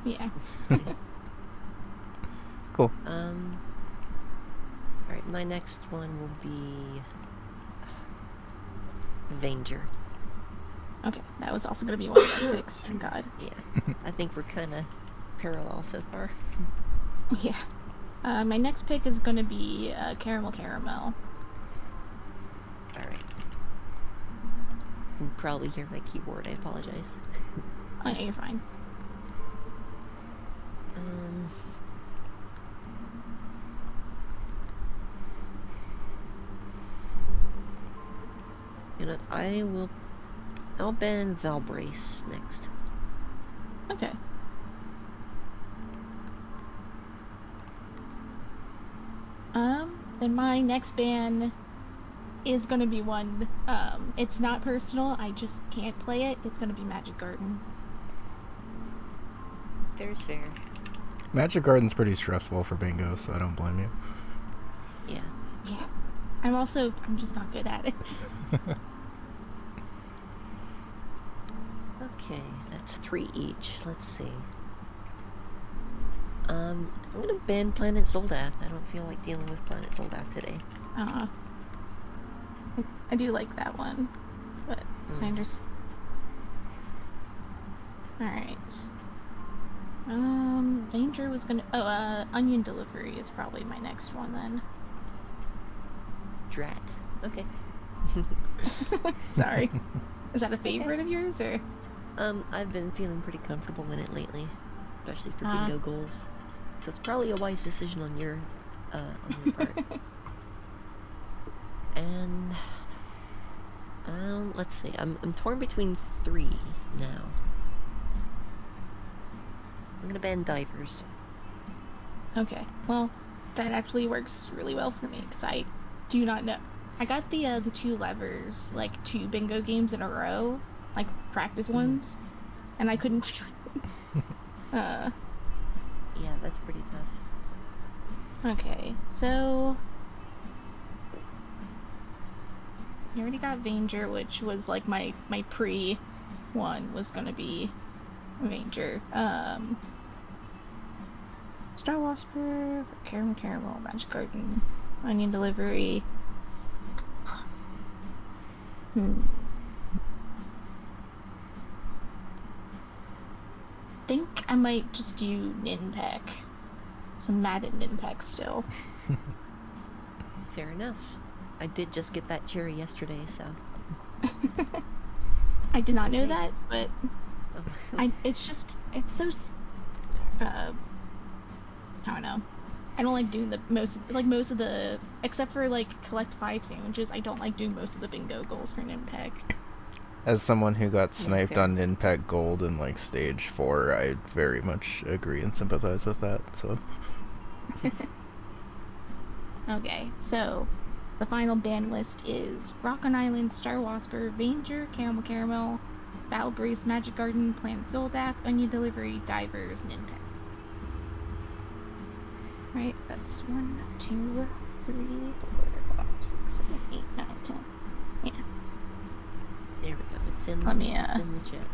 Yeah. Cool. Alright, my next one will be Vanger. Okay, that was also gonna be one of my picks, thank God. Yeah, I think we're kind of parallel so far. Yeah. My next pick is gonna be Caramel. Alright. You can probably hear my keyboard, I apologize. Oh yeah, you're fine. You know, I'll ban Valbrace next. Okay. Then my next ban is gonna be one, it's not personal, I just can't play it. It's gonna be Magic Garden. Fair's fair. Magic Garden's pretty stressful for Bingo, so I don't blame you. Yeah. Yeah. I'm just not good at it. Okay, that's 3 each. Let's see. I'm gonna ban Planet Zoldath. I don't feel like dealing with Planet Zoldath today. I do like that one, but I understand. Alright. Danger was gonna... Onion Delivery is probably my next one then. Drat. Okay. Sorry. Is that a favorite of yours, or...? I've been feeling pretty comfortable in it lately, especially for Bingo goals. So it's probably a wise decision on your part. And let's see. I'm torn between 3 now. I'm gonna ban Divers. Okay. Well, that actually works really well for me because I do not know. I got the 2 levers, like 2 Bingo games in a row, like practice ones, and I couldn't do it. Yeah, that's pretty tough. Okay, so I already got Vanger, which was like my pre one was gonna be Vanger. Star Whisper, Caramel, Magic Garden, Onion Delivery. Think I might just do Ninpeck. I'm mad at Ninpeck still. Fair enough. I did just get that cherry yesterday, so. I did not know that, but it's so I don't know. I don't like doing most of the, except for like collect 5 sandwiches, I don't like doing most of the Bingo goals for Ninpeck. As someone who got sniped on Ninpeck Gold in like stage 4, I very much agree and sympathize with that, so. Okay, so the final ban list is Rock on Island, Star Whisper, Vanger, Caramel, Battle Brace, Magic Garden, Planet Zoldath, Onion Delivery, Divers, Ninpeck. Right, that's 1, 2, 3, 4, 5, 6, 7, 8, 9, 10. Yeah. There we go. It's in, it's in the chat.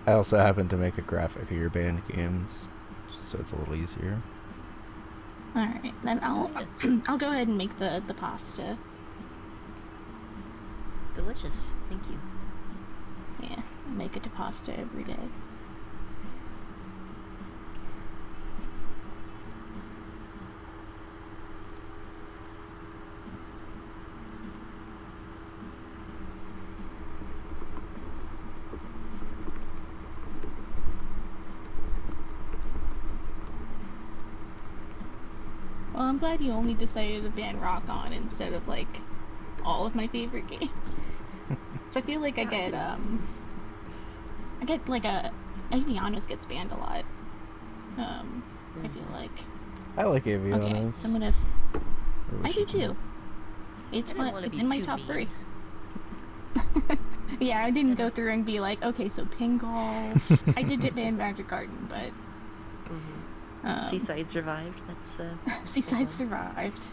I also happen to make a graphic of your banned games, so it's a little easier. Alright, then I'll go ahead and make the pasta. Delicious. Thank you. Yeah, I make it to pasta every day. Well, I'm glad you only decided to ban Rock On instead of like all of my favorite games. So I feel like I get like Avianos gets banned a lot. I feel like. I like Avianos. Okay, I'm gonna. I do too. It's in my top 3. Yeah, I didn't go through and be like, okay, so ping golf. I did ban Magic Garden, but. Seaside survived. That's Seaside survived.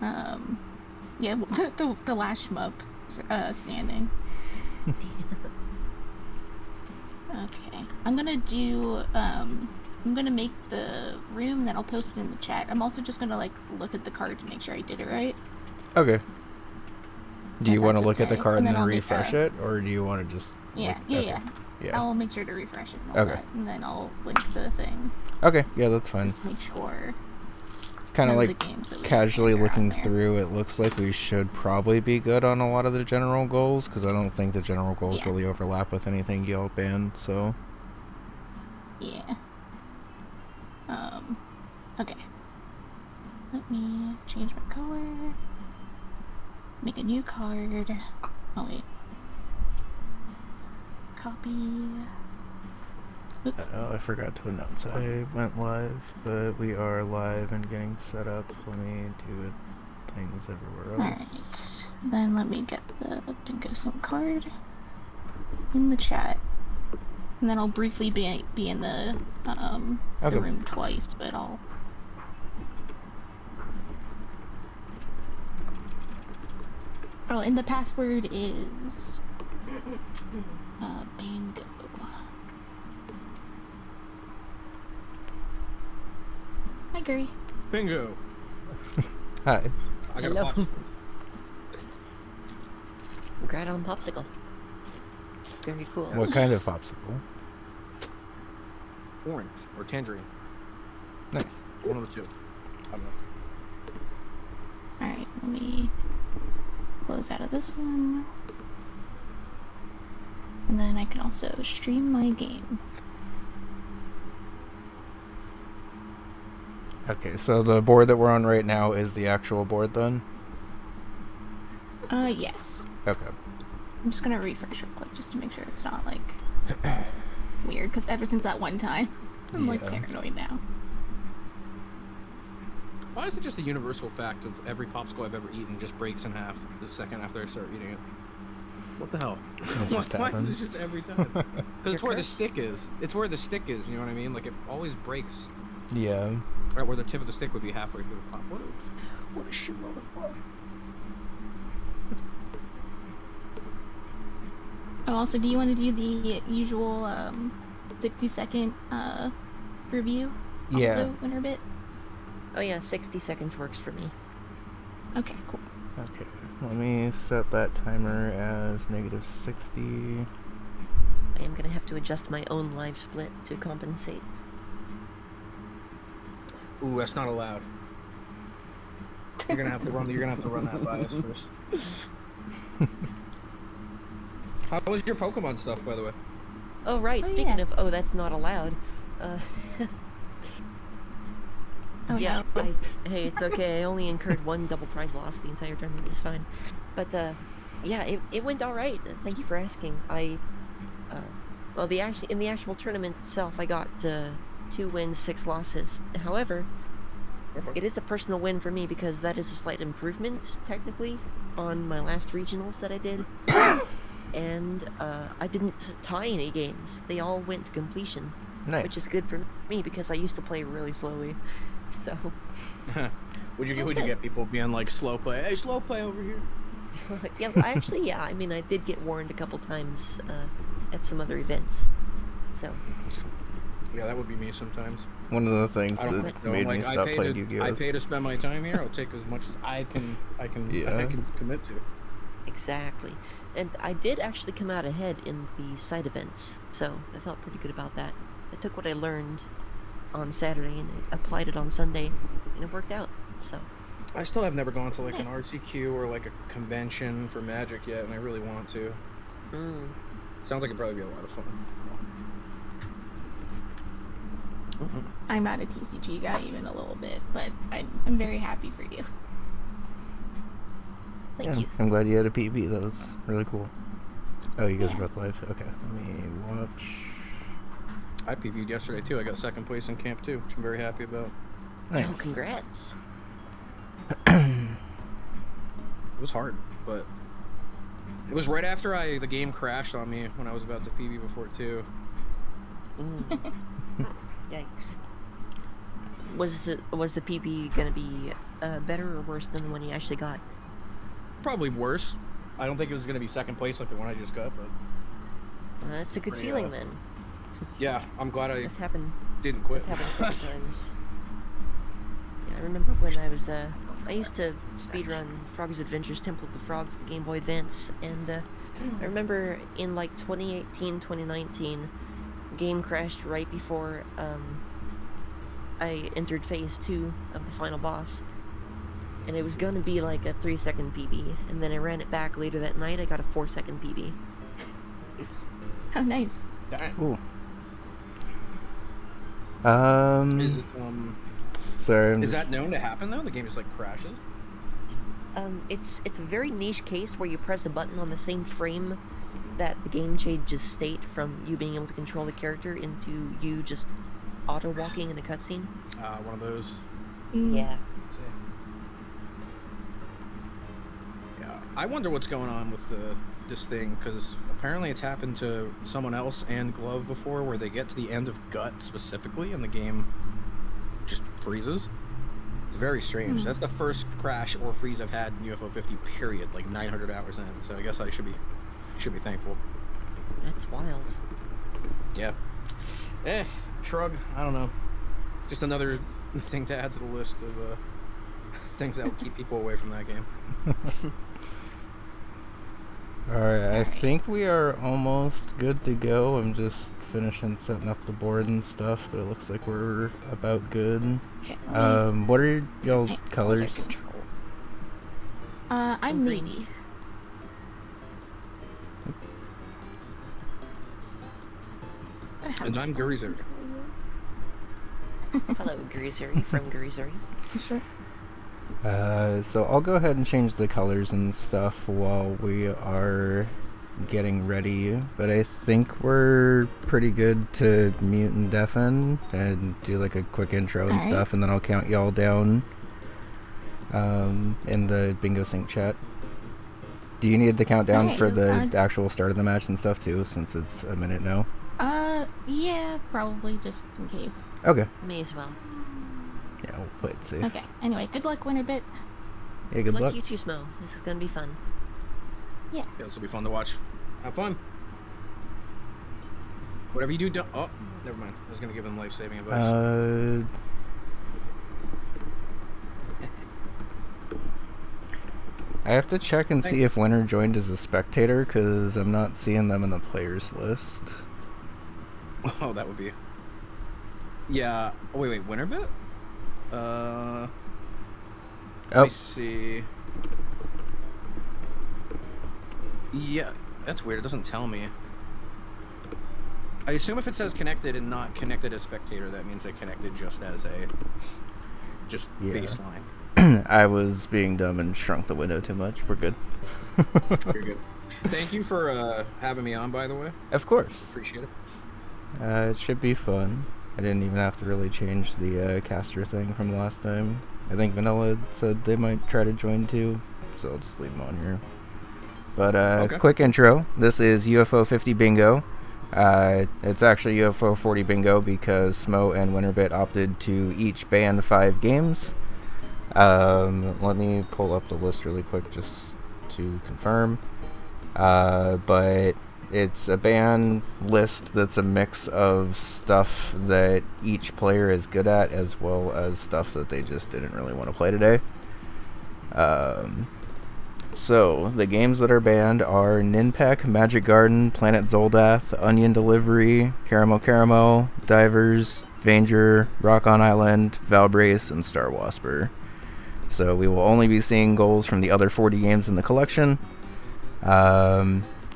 Yeah, the last shmup standing. Okay. I'm gonna do, I'm gonna make the room, then I'll post it in the chat. I'm also just gonna, like, look at the card to make sure I did it right. Okay. Do you want to look at the okay. card and then I'll refresh it, or do you want to just... Yeah, okay. Yeah. I'll make sure to refresh it and all that, and then I'll link the thing. Okay, yeah, that's fine. Just make sure. Kind of like casually looking through, it looks like we should probably be good on a lot of the general goals, because I don't think the general goals really overlap with anything y'all banned, so... Yeah. Okay. Let me change my color. Make a new card. Oh, wait. Copy. Oh, I forgot to announce I went live, but we are live and getting set up. Let me do things everywhere else. Alright. Then let me get the Bingo Sim card in the chat. And then I'll briefly be in the room twice, but I'll... Oh, and the password is... Bingo. Hi, Guri. Bingo. Hi. I got a popsicle. Congrats on popsicle. Very cool. What kind of popsicle? Orange or tangerine. Nice. One of the two. I don't know. Alright, let me close out of this one. And then I can also stream my game. Okay, so the board that we're on right now is the actual board then? Yes. Okay. I'm just gonna refresh real quick just to make sure it's not like it's weird, because ever since that one time, I'm like paranoid now. Why is it just a universal fact of every popsicle I've ever eaten just breaks in half the second after I start eating it? What the hell? Why is this just every time? Because it's where the stick is. It's where the stick is, you know what I mean? Like, it always breaks. Yeah. Right where the tip of the stick would be halfway through the pop. What a shit motherfucker. Oh, also, do you want to do the usual 60-second review? Yeah. Also, Winnerbit? Oh yeah, 60 seconds works for me. Okay, cool. Okay. Let me set that timer as -60. I am gonna have to adjust my own live split to compensate. Ooh, that's not allowed. You're gonna have to run that by us first. How was your Pokemon stuff, by the way? Oh right, speaking of that's not allowed. Yeah, hey, it's okay. I only incurred one double prize loss the entire tournament. It's fine. But yeah, it went all right. Thank you for asking. Well, in the actual tournament itself, I got 2 wins, 6 losses. However, it is a personal win for me because that is a slight improvement, technically, on my last regionals that I did. And I didn't tie any games. They all went to completion. Nice. Which is good for me because I used to play really slowly. So. Would you get people being like slow play? Hey, slow play over here. Yeah, actually, yeah. I mean, I did get warned a couple times at some other events. So. Yeah, that would be me sometimes. One of the things that made me stop playing Yu-Gi-Oh! I pay to spend my time here. I'll take as much as I can commit to. Exactly. And I did actually come out ahead in the side events, so I felt pretty good about that. I took what I learned on Saturday and I applied it on Sunday, and it worked out, so. I still have never gone to like an RCQ or like a convention for Magic yet, and I really want to. Sounds like it'd probably be a lot of fun. I'm not a TCG guy even a little bit, but I'm very happy for you. Thank you. I'm glad you had a PB. That was really cool. Oh, you guys are both live? Okay, let me watch. I PB'd yesterday too. I got 2nd place in camp too, which I'm very happy about. Nice. Oh, congrats. It was hard, but it was right after the game crashed on me when I was about to PB before it too. Yikes. Was the PB gonna be better or worse than the one you actually got? Probably worse. I don't think it was gonna be 2nd place like the one I just got, but That's a good feeling then. Yeah, I'm glad This happened. didn't quit. This happened a couple times. Yeah, I remember when I was I used to speedrun Froggy's Adventures Temple of the Frog for Game Boy Advance, and I remember in like 2018, 2019, game crashed right before I entered phase 2 of the final boss, and it was gonna be like a 3-second PB, and then I ran it back later that night. I got a 4-second PB. Oh, nice. Ooh. Is it Sorry. is that known to happen though? The game just like crashes. It's a very niche case where you press a button on the same frame that the game changes state from you being able to control the character into you just auto walking in a cutscene. One of those. Yeah. Let's see. Yeah, I wonder what's going on with this thing, because apparently it's happened to someone else and Glove before, where they get to the end of Gut specifically, and the game just freezes. It's very strange. That's the first crash or freeze I've had in UFO 50. Period. Like 900 hours in. So I guess I should be thankful. That's wild. Yeah. Shrug. I don't know. Just another thing to add to the list of things that will keep people away from that game. Alright, I think we are almost good to go. I'm just finishing setting up the board and stuff, but it looks like we're about good. Okay, What are y'all's colors? I'm navy. And I'm Gurizer. Hello, Gurizuri from Gurizuri. Sure. So I'll go ahead and change the colors and stuff while we are getting ready, but I think we're pretty good to mute and deafen and do like a quick intro and stuff, and then I'll count y'all down in the Bingo Sync chat. Do you need the countdown for the actual start of the match and stuff too, since it's a minute now? Yeah, probably, just in case. Okay. May as well. Yeah, we'll play it safe. Okay, anyway, good luck, Winnerbit. Yeah, good luck. You too, Smo. This is gonna be fun. Yeah. Yeah, this will be fun to watch. Have fun. Whatever you do, don't... Oh, never mind. I was going to give them life-saving advice. I have to check and see if Winner joined as a spectator, because I'm not seeing them in the players list. Oh, that would be... Yeah. Oh, wait, Winnerbit? Let me see. Yeah, that's weird. It doesn't tell me. I assume if it says connected and not connected as spectator, that means I connected just as a... baseline. I was being dumb and shrunk the window too much. We're good. You're good. Thank you for having me on, by the way. Of course. Appreciate it. It should be fun. I didn't even have to really change the caster thing from last time. I think Vanilla said they might try to join too, so I'll just leave them on here. But quick intro. This is UFO 50 Bingo. It's actually UFO 40 Bingo because Smo and Winnerbit opted to each ban 5 games. Let me pull up the list really quick just to confirm. But it's a ban list that's a mix of stuff that each player is good at, as well as stuff that they just didn't really want to play today. So, the games that are banned are Ninpak, Magic Garden, Planet Zoldath, Onion Delivery, Caramel, Divers, Vanger, Rock on Island, Valbrace, and Star Wasper. So we will only be seeing goals from the other 40 games in the collection.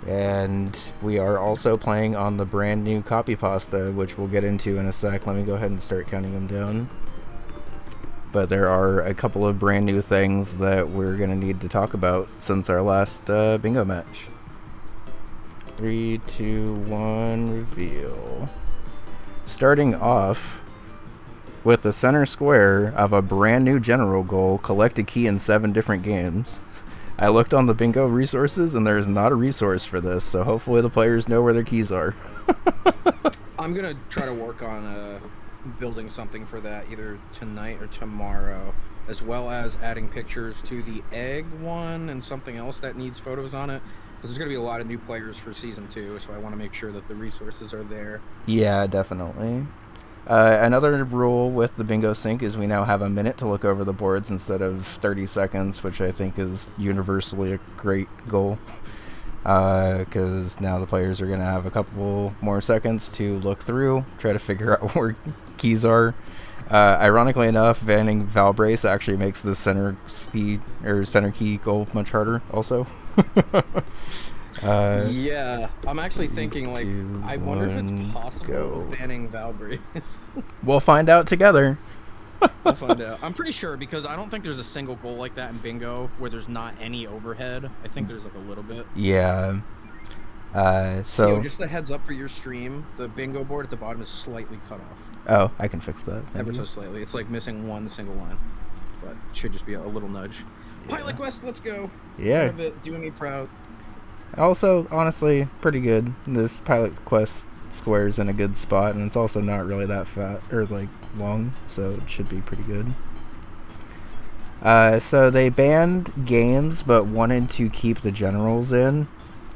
And we are also playing on the brand new copy pasta, which we'll get into in a sec. Let me go ahead and start counting them down. But there are a couple of brand new things that we're going to need to talk about since our last bingo match. 3, 2, 1, reveal. Starting off with the center square of a brand new general goal, collect a key in 7 different games. I looked on the bingo resources and there's not a resource for this, so hopefully the players know where their keys are. I'm going to try to work on building something for that either tonight or tomorrow, as well as adding pictures to the egg one and something else that needs photos on it, Because there's going to be a lot of new players for Season 2, so I want to make sure that the resources are there. Yeah, definitely. Another rule with the bingo sync is we now have a minute to look over the boards instead of 30 seconds, which I think is universally a great goal. Because now the players are going to have a couple more seconds to look through, try to figure out where keys are. Ironically enough, banning Val Brace actually makes the center key goal much harder also. Yeah, I'm actually thinking, like, I wonder if it's possible with banning Val Brace. We'll find out together. We'll find out. I'm pretty sure, because I don't think there's a single goal like that in bingo where there's not any overhead. I think there's like a little bit. Yeah. So just a heads up for your stream, the bingo board at the bottom is slightly cut off. Oh, I can fix that. Ever so slightly. It's like missing one single line. But it should just be a little nudge. Yeah. Pilot Quest, let's go. Yeah. Doing me proud. Also, honestly, pretty good. This Pilot Quest square's in a good spot, and it's also not really that fat or like long, so it should be pretty good. So they banned games but wanted to keep the generals in.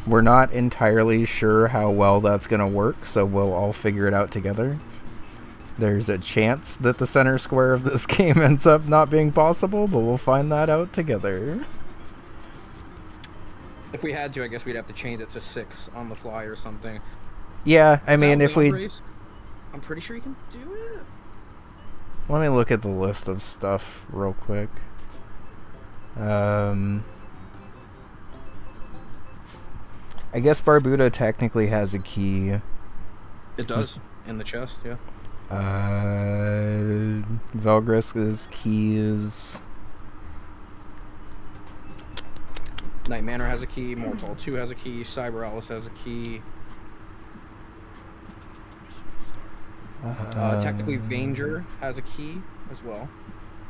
We're not entirely sure how well that's going to work, so we'll all figure it out together. There's a chance that the center square of this game ends up not being possible, but we'll find that out together. If we had to, I guess we'd have to change it to 6 on the fly or something. Yeah, I mean, if we... I'm pretty sure you can do it. Let me look at the list of stuff real quick. I guess Barbuda technically has a key. It does, in the chest, yeah. Velgrisk's key is... Night Manor has a key, Mortal 2 has a key, Cyber Alice has a key. Technically, Vanger has a key as well.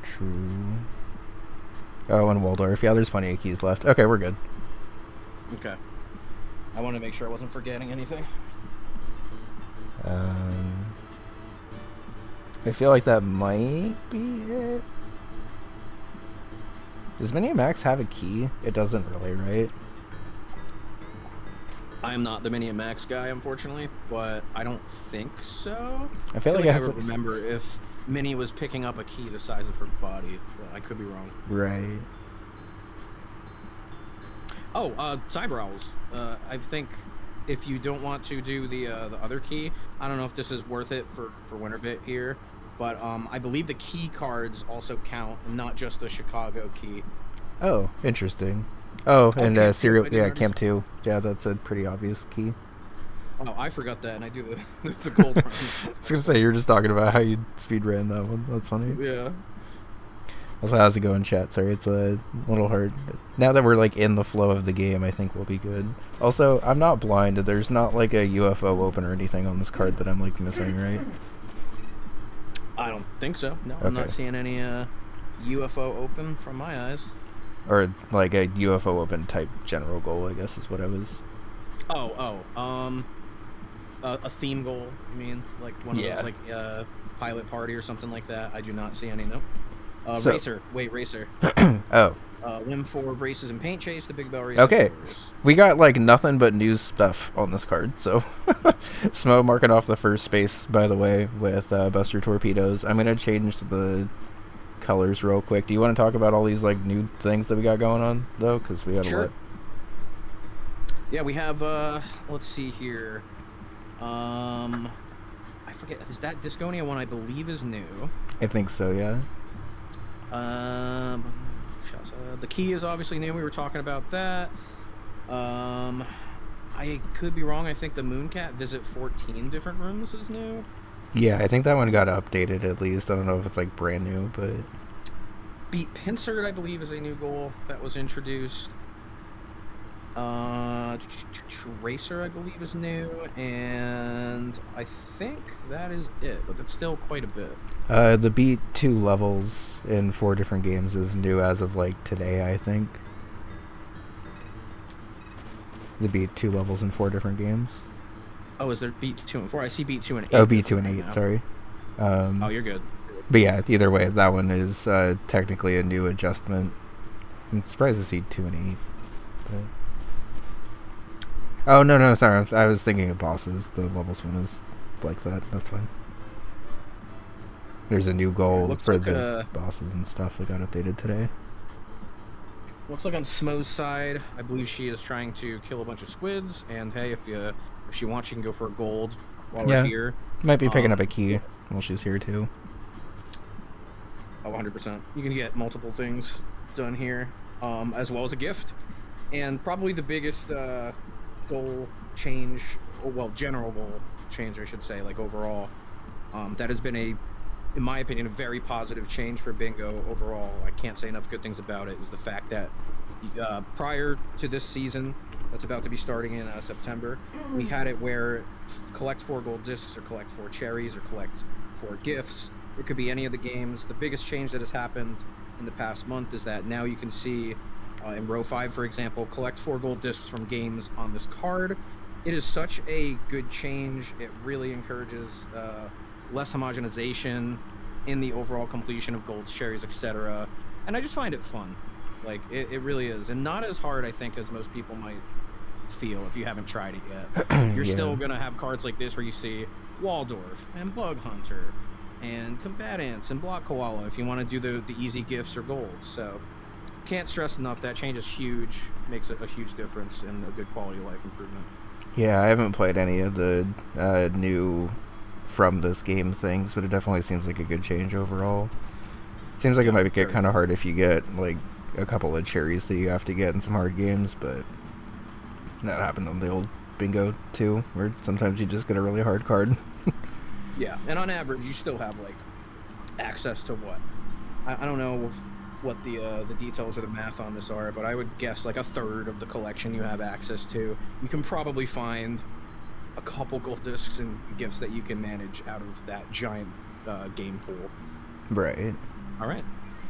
True. Oh, and Waldorf. Yeah, there's plenty of keys left. Okay, we're good. Okay. I wanted to make sure I wasn't forgetting anything. I feel like that might be it. Does Minimax have a key? It doesn't really, right? I am not the Minimax guy, unfortunately, but I don't think so. I feel like I would remember if Minnie was picking up a key the size of her body. But I could be wrong. Right. Oh, Cyber Owls. I think if you don't want to do the other key, I don't know if this is worth it for Winnerbit here, but I believe the key cards also count, and not just the Chicago key. Oh, interesting. Oh, and Serial, yeah, Camp 2. Yeah, that's a pretty obvious key. Oh, I forgot that, and I do the gold runs. I was gonna say, you were just talking about how you speed ran that one. That's funny. Yeah. Also, how's it going, chat? Sorry, it's a little hard. Now that we're like in the flow of the game, I think we'll be good. Also, I'm not blind. There's not like a UFO open or anything on this card that I'm like missing, right? I don't think so. No, Okay. I'm not seeing any UFO open from my eyes. Or like a UFO open type general goal, I guess is what I was. A theme goal. You mean like one of those like pilot party or something like that? I do not see any. Nope. Racer. Wait, Racer. Oh. Limb 4 braces and paint chase. The Big Bell Racer. Okay. We got like nothing but news stuff on this card. So, Smo marking off the first space, by the way, with Buster Torpedoes. I'm gonna change the colors real quick. Do you want to talk about all these like new things that we got going on though? Because we got a lot. Yeah, we have. Let's see here. I forget. Is that Disconia one? I believe is new. I think so. Yeah. The key is obviously new. We were talking about that. I could be wrong. I think the Mooncat Visit 14 different rooms is new. Yeah, I think that one got updated at least. I don't know if it's like brand new, but Beat Pinsard, I believe, is a new goal that was introduced. Racer, I believe, is new, and I think that is it, but that's still quite a bit. The beat 2 levels in 4 different games is new as of like today, I think. The beat 2 levels in 4 different games. Oh, is there beat 2 and 4? I see beat 2 and 8. Oh, beat 2 and 8, now. Sorry. Oh, you're good. But yeah, either way, that one is technically a new adjustment. I'm surprised to see 2 and 8. But Oh, no, sorry. I was thinking of bosses. The levels one is like that. That's fine. There's a new goal for like the bosses and stuff that got updated today. Looks like on Smo's side, I believe she is trying to kill a bunch of squids, and hey, if she wants, she can go for a gold while we're here. Might be picking up a key while she's here too. Oh, 100%. You can get multiple things done here, as well as a gift. And probably the biggest goal change, or well, general goal change, I should say, like overall, that has been in my opinion, a very positive change for Bingo overall. I can't say enough good things about it, is the fact that prior to this season, that's about to be starting in September, we had it where collect 4 gold discs, or collect 4 cherries, or collect 4 gifts. It could be any of the games. The biggest change that has happened in the past month is that now you can see in row 5, for example, collect 4 gold discs from games on this card. It is such a good change. It really encourages less homogenization in the overall completion of golds, cherries, etc. And I just find it fun. Like, it really is. And not as hard, I think, as most people might feel if you haven't tried it yet. You're still going to have cards like this where you see Waldorf and Bug Hunter and Combatants and Block Koala if you want to do the easy gifts or golds. So can't stress enough, that change is huge, makes a huge difference in a good quality of life improvement. Yeah, I haven't played any of the new from this game things, but it definitely seems like a good change overall. It seems like it might get kind of hard if you get like a couple of cherries that you have to get in some hard games, but that happened on the old Bingo too, where sometimes you just get a really hard card. Yeah, and on average you still have like access to what? I don't know what the details or the math on this are, but I would guess like a third of the collection you have access to. You can probably find a couple gold discs and gifts that you can manage out of that giant game pool. Right. All right.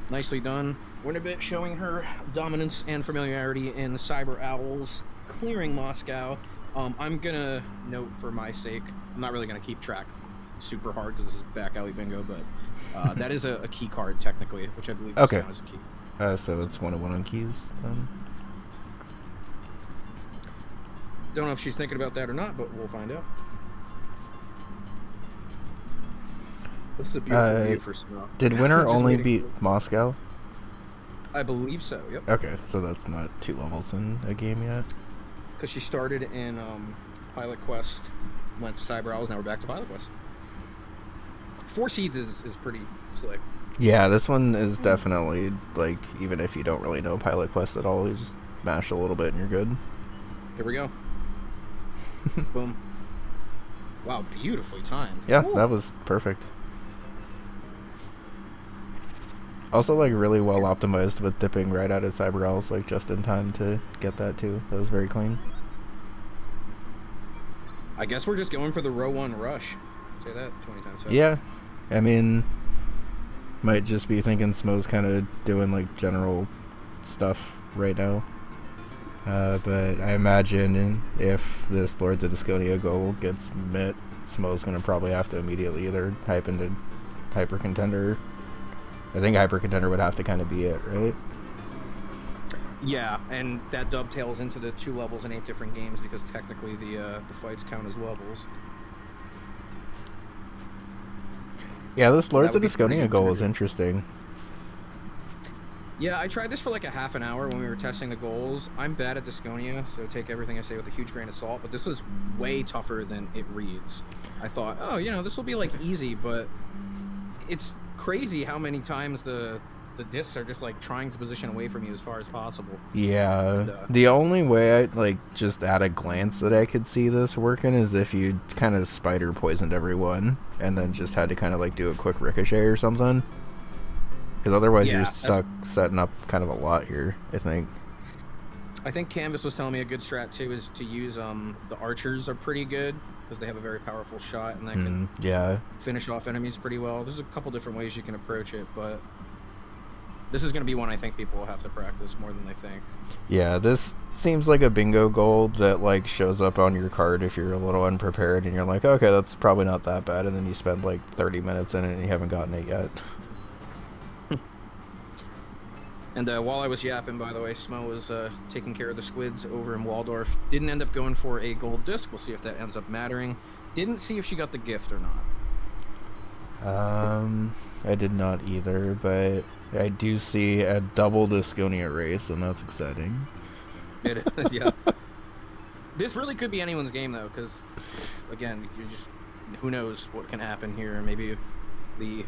Nicely done. Winnerbit showing her dominance and familiarity in Cyber Owls, clearing Moscow. I'm going to note for my sake, I'm not really going to keep track super hard because this is back alley bingo, but that is a key card technically, which I believe is down as a key. So it's 1-1 on keys then? Don't know if she's thinking about that or not, but we'll find out. This is a beautiful view for Snow. Did Winner only beat Moscow? I believe so, yep. Okay, so that's not 2 levels in a game yet? Because she started in Pilot Quest, went to Cyber Owls, now we're back to Pilot Quest. 4 seeds is pretty slick. Yeah, this one is definitely, like, even if you don't really know Pilot Quest at all, you just mash a little bit and you're good. Here we go. Boom. Wow, beautifully timed. Yeah, that was perfect. Also, like, really well optimized with dipping right out of Cyber Owls, like, just in time to get that, too. That was very clean. I guess we're just going for the row 1 rush. Say that 20 times fast. Yeah. I mean, might just be thinking Smo's kind of doing, like, general stuff right now. But I imagine if this Lords of Disconia goal gets met, Smo's going to probably have to immediately either type into Hyper Contender. I think Hyper Contender would have to kind of be it, right? Yeah, and that dovetails into the 2 levels in 8 different games because technically the fights count as levels. Yeah, this Lords of Disconia goal is interesting. Yeah, I tried this for like a half an hour when we were testing the goals. I'm bad at Disconia, so take everything I say with a huge grain of salt, but this was way tougher than it reads. I thought, oh, you know, this will be like easy, but it's crazy how many times the discs are just like trying to position away from you as far as possible. Yeah, the only way I like just at a glance that I could see this working is if you kind of spider poisoned everyone and then just had to kind of like do a quick ricochet or something. Because otherwise you're stuck setting up kind of a lot here, I think. I think Canvas was telling me a good strat too is to use the archers are pretty good because they have a very powerful shot and that can finish off enemies pretty well. There's a couple different ways you can approach it, but this is going to be one I think people will have to practice more than they think. Yeah, this seems like a bingo goal that like shows up on your card if you're a little unprepared and you're like, okay, that's probably not that bad, and then you spend like 30 minutes in it and you haven't gotten it yet. And while I was yapping, by the way, Smo was taking care of the squids over in Waldorf. Didn't end up going for a gold disc. We'll see if that ends up mattering. Didn't see if she got the gift or not. I did not either, but I do see a double Disconia race, and that's exciting. Yeah. This really could be anyone's game, though, because, again, who knows what can happen here. Maybe the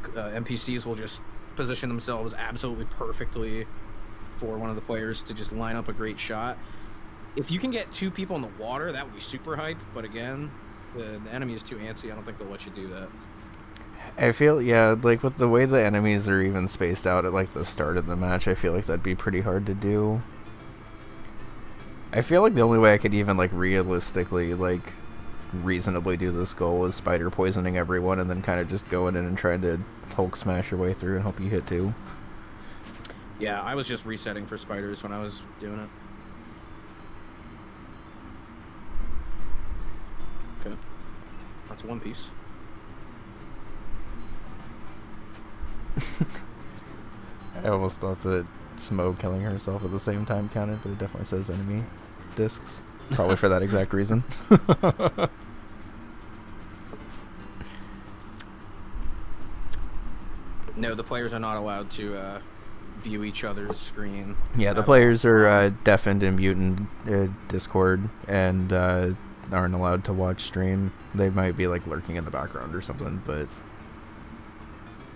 NPCs will just position themselves absolutely perfectly for one of the players to just line up a great shot. If you can get 2 people in the water, that would be super hype, but again, the enemy is too antsy. I don't think they'll let you do that. I feel, yeah, like with the way the enemies are even spaced out at like the start of the match, I feel like that'd be pretty hard to do. I feel like the only way I could even like realistically like reasonably do this goal is spider poisoning everyone and then kind of just going in and trying to Hulk smash your way through and hope you hit 2. Yeah, I was just resetting for spiders when I was doing it. Okay. That's one piece. I almost thought that Smo killing herself at the same time counted, but it definitely says enemy discs. Probably for that exact reason. No, the players are not allowed to view each other's screen. Yeah, the players are deafened and mute in Discord and aren't allowed to watch stream. They might be like lurking in the background or something, but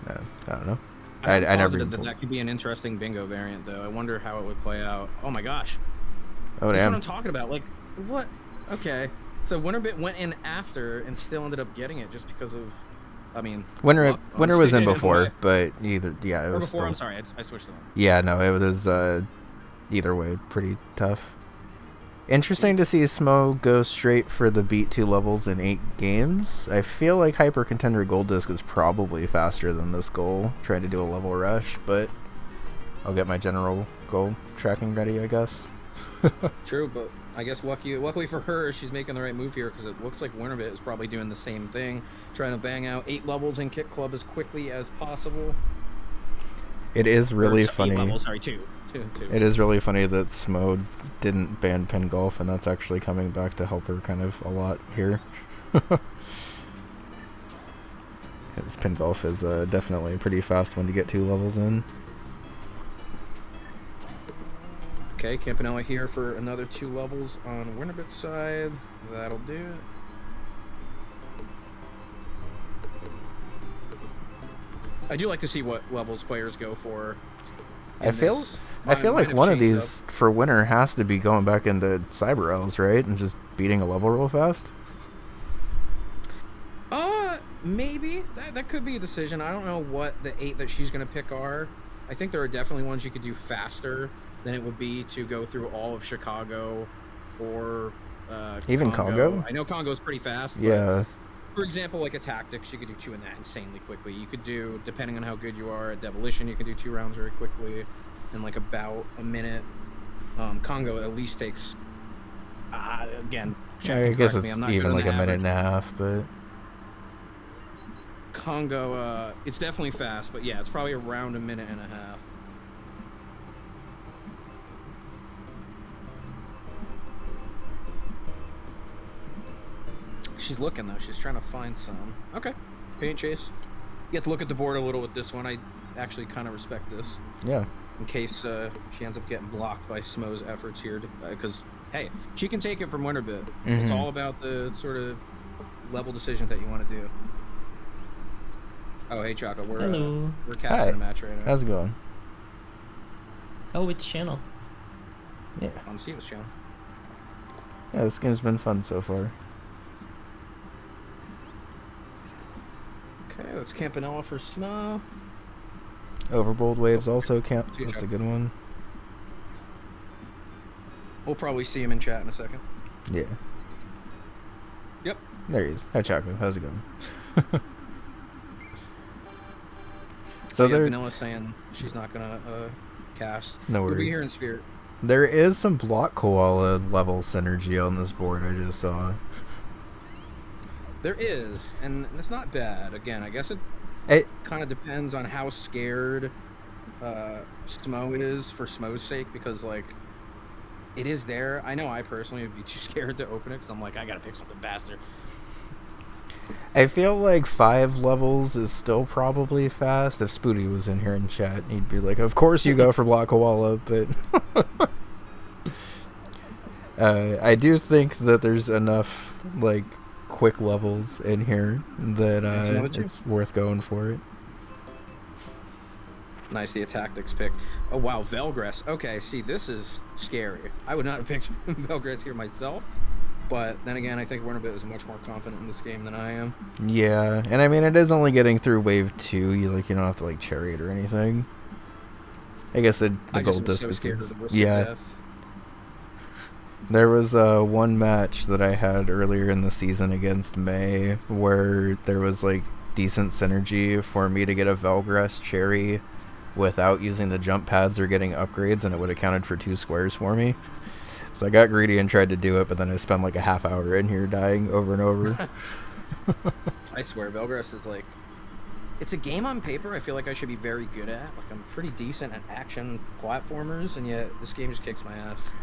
I don't know. I'm positive that could be an interesting bingo variant, though. I wonder how it would play out. Oh my gosh. Oh, That's damn. what I'm talking about. Like, what? Okay. So Winnerbit went in after and still ended up getting it just because of, I mean... Winner was in before, but either, yeah, it was before, still... I'm sorry, I switched them. Yeah, no, it was either way pretty tough. Interesting to see Smo go straight for the beat 2 levels in 8 games. I feel like Hyper Contender Gold Disc is probably faster than this goal, trying to do a level rush, but I'll get my general goal tracking ready, I guess. True, but I guess luckily for her, she's making the right move here because it looks like Winnerbit is probably doing the same thing, trying to bang out 8 levels in Kit Club as quickly as possible. It is really funny. 8 levels, sorry, two. It is really funny that Smo didn't ban Pin Golf, and that's actually coming back to help her kind of a lot here. Because Pin Golf is definitely a pretty fast one to get 2 levels in. Okay, Campanella here for another 2 levels on Winnerbit's side. That'll do it. I do like to see what levels players go for. I feel like one of these for winner has to be going back into Cyber Elves, right? And just beating a level real fast? Maybe. That could be a decision. I don't know what the 8 that she's going to pick are. I think there are definitely ones you could do faster than it would be to go through all of Chicago or even Congo. I know Congo's pretty fast. Yeah. But for example, like a Tactics, you could do 2 in that insanely quickly. You could do, depending on how good you are at Demolition, you can do 2 rounds very quickly in like about a minute. Congo at least takes, again, I guess it's even like a minute and a half, but... Congo, it's definitely fast, but yeah, it's probably around a minute and a half. She's looking, though. She's trying to find some. Okay. Paint chase. You have to look at the board a little with this one. I actually kind of respect this. Yeah. In case she ends up getting blocked by Smo's efforts here. Because, hey, she can take it from Winnerbit. Mm-hmm. It's all about the sort of level decision that you want to do. Oh, hey, Choco. We're casting a match right now. How's it going? Oh, which channel? Yeah. On Steve's channel. Yeah, this game's been fun so far. Okay, that's Campanella for Smo. Overbold Waves also count. That's a good one. We'll probably see him in chat in a second. Yeah. Yep. There he is. Hi, Choco. How's it going? So yeah, Vanilla saying she's not gonna cast. No worries. We'll be here in spirit. There is some Block Koala level synergy on this board I just saw. There is, and it's not bad. Again, I guess it kind of depends on how scared Smo is for Smo's sake, because like it is there. I know I personally would be too scared to open it because I'm like, I gotta pick something faster. I feel like 5 levels is still probably fast. If Spooty was in here in chat, he'd be like, of course you go for Blockawalla, but I do think that there's enough like quick levels in here that it's worth going for it. Nice, the tactics pick. Oh wow, Velgress. Okay, see, this is scary. I would not have picked Velgress here myself, but then again, I think Winnerbit is much more confident in this game than I am. Yeah, and I mean, it is only getting through wave 2. You don't have to like chariot or anything. I guess the gold disc is scared of the risk yeah. of death. There was one match that I had earlier in the season against May where there was like decent synergy for me to get a Velgress cherry without using the jump pads or getting upgrades, and it would have counted for 2 squares for me. So I got greedy and tried to do it, but then I spent like a half hour in here dying over and over. I swear, Velgress is like, it's a game on paper I feel like I should be very good at. Like, I'm pretty decent at action platformers, and yet this game just kicks my ass.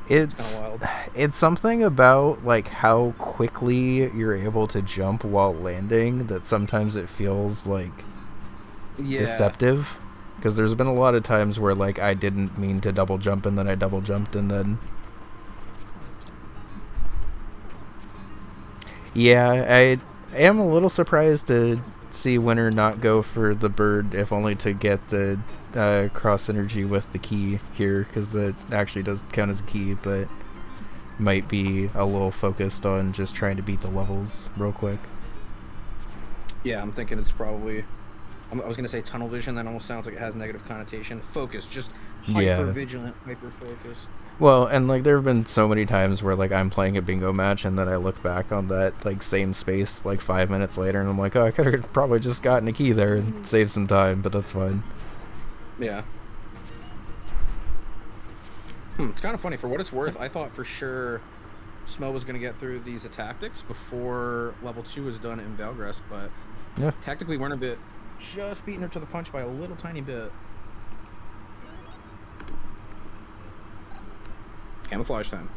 It's kind of wild. It's something about like how quickly you're able to jump while landing that sometimes it feels like deceptive. Because there's been a lot of times where like I didn't mean to double jump and then I double jumped and then... Yeah, I am a little surprised to see Winner not go for the bird, if only to get the cross synergy with the key here, because that actually does count as a key, but might be a little focused on just trying to beat the levels real quick. Yeah, I'm thinking it's probably... I was going to say tunnel vision, that almost sounds like it has negative connotation. Focus, just hyper-vigilant, hyper-focused. Well, and like there have been so many times where like I'm playing a bingo match and then I look back on that like same space like 5 minutes later and I'm like, oh, I could have probably just gotten a key there and saved some time, but that's fine. Yeah. It's kind of funny. For what it's worth, I thought for sure Smo was going to get through these tactics before level 2 was done in Velgress, but yeah, tactically Winnerbit just beating her to the punch by a little tiny bit. Camouflage time.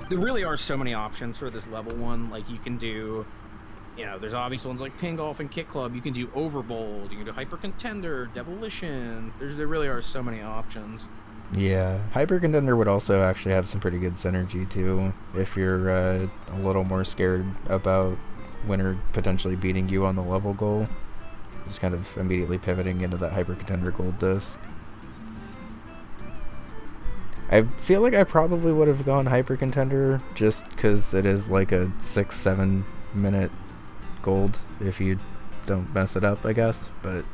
There really are so many options for this level 1. Like, you can do, you know, there's obvious ones like Ping Golf and Kick Club. You can do Overbold. You can do Hyper Contender, Demolition. There really are so many options. Yeah, Hyper Contender would also actually have some pretty good synergy too, if you're a little more scared about Winner potentially beating you on the level goal. Just kind of immediately pivoting into that Hyper Contender gold disc. I feel like I probably would have gone Hyper Contender just because it is like a 6-7 minute gold if you don't mess it up, I guess. But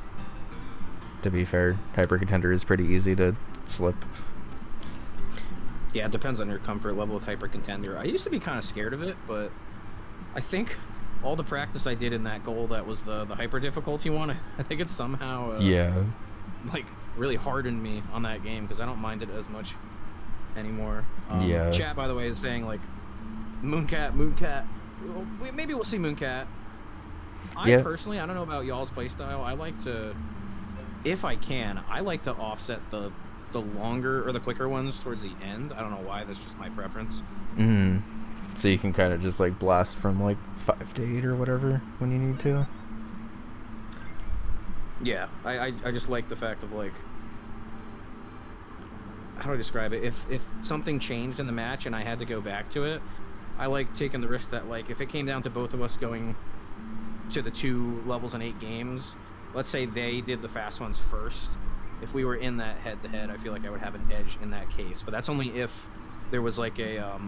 to be fair, Hyper Contender is pretty easy to slip. Yeah, it depends on your comfort level with Hyper Contender. I used to be kind of scared of it, but I think all the practice I did in that goal that was the hyper difficulty one, I think it somehow like really hardened me on that game because I don't mind it as much anymore. Chat, by the way, is saying like Mooncat. Well, maybe we'll see Mooncat. Personally, I don't know about y'all's playstyle. I like to, if I can, I like to offset the longer or the quicker ones towards the end. I don't know why. That's just my preference. So you can kind of just like blast from like 5 to 8 or whatever when you need to. Yeah, I just like the fact of like, how do I describe it? If something changed in the match and I had to go back to it, I like taking the risk that like if it came down to both of us going to the 2 levels in 8 games, let's say they did the fast ones first. If we were in that head-to-head, I feel like I would have an edge in that case. But that's only if there was like a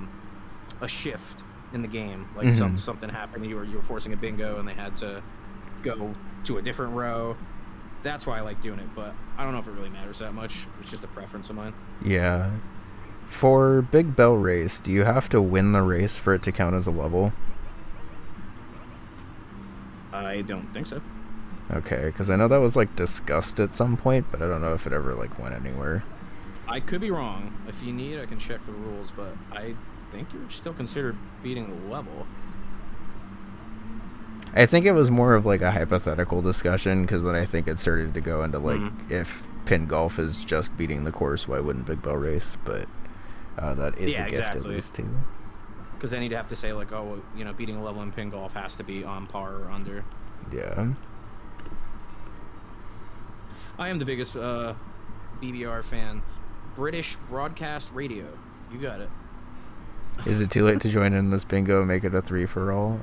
shift in the game, like something happened, you were forcing a bingo and they had to go to a different row. That's why I like doing it, but I don't know if it really matters that much. It's just a preference of mine. Yeah. For Big Bell Race, do you have to win the race for it to count as a level? I don't think so. Okay, because I know that was like discussed at some point, but I don't know if it ever like went anywhere. I could be wrong. If you need, I can check the rules, but I think you're still considered beating the level. I think it was more of like a hypothetical discussion, because then I think it started to go into like, if pin golf is just beating the course, why wouldn't Big Bell Race? But that is a gift at least too. Because then you'd have to say like, oh, well, you know, beating a level in pin golf has to be on par or under. Yeah. I am the biggest BBR fan. British Broadcast Radio. You got it. Is it too late to join in this bingo and make it a 3-for-all?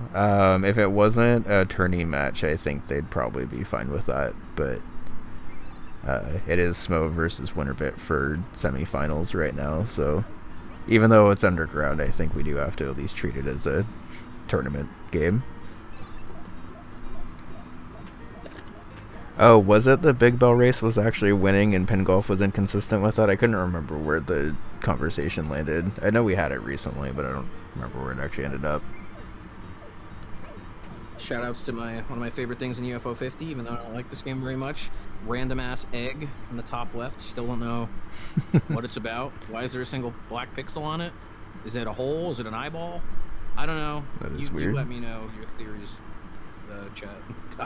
If it wasn't a tourney match, I think they'd probably be fine with that. But it is Smo versus Winnerbit for semifinals right now. So even though it's underground, I think we do have to at least treat it as a tournament game. Oh, was it the Big Bell Race was actually winning and pin golf was inconsistent with that? I couldn't remember where the conversation landed. I know we had it recently, but I don't remember where it actually ended up. Shoutouts to one of my favorite things in UFO 50, even though I don't like this game very much. Random ass egg in the top left. Still don't know what it's about. Why is there a single black pixel on it? Is it a hole? Is it an eyeball? I don't know. That is weird. You let me know your theories. Chat.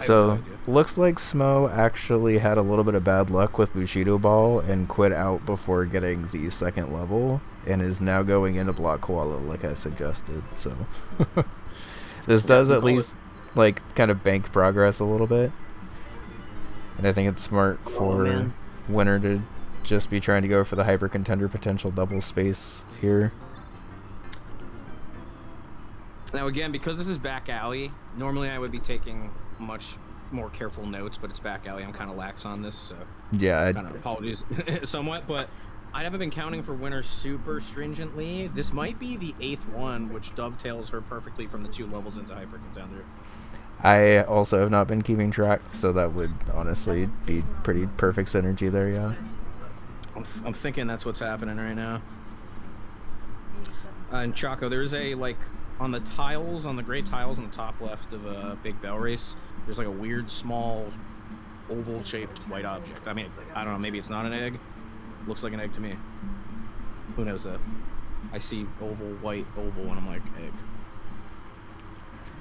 So, looks like Smo actually had a little bit of bad luck with Bushido Ball and quit out before getting the second level, and is now going into Block Koala like I suggested. So, this does at least like kind of bank progress a little bit, and I think it's smart for Winner to just be trying to go for the hyper contender potential double space here. Now again, because this is back alley, normally I would be taking much more careful notes, but it's back alley. I'm kind of lax on this, so yeah, kind of apologies somewhat, but I haven't been counting for Winner super stringently. This might be the 8th one, which dovetails her perfectly from the 2 levels into hyper contender. I also have not been keeping track, so that would honestly be pretty perfect synergy there, yeah. I'm thinking that's what's happening right now. And Chaco, there's a like on the tiles, on the gray tiles on the top left of a Big Bell Race, there's like a weird small oval-shaped white object. I mean, I don't know, maybe it's not an egg. Looks like an egg to me. Who knows though? I see oval, white, oval, and I'm like, egg.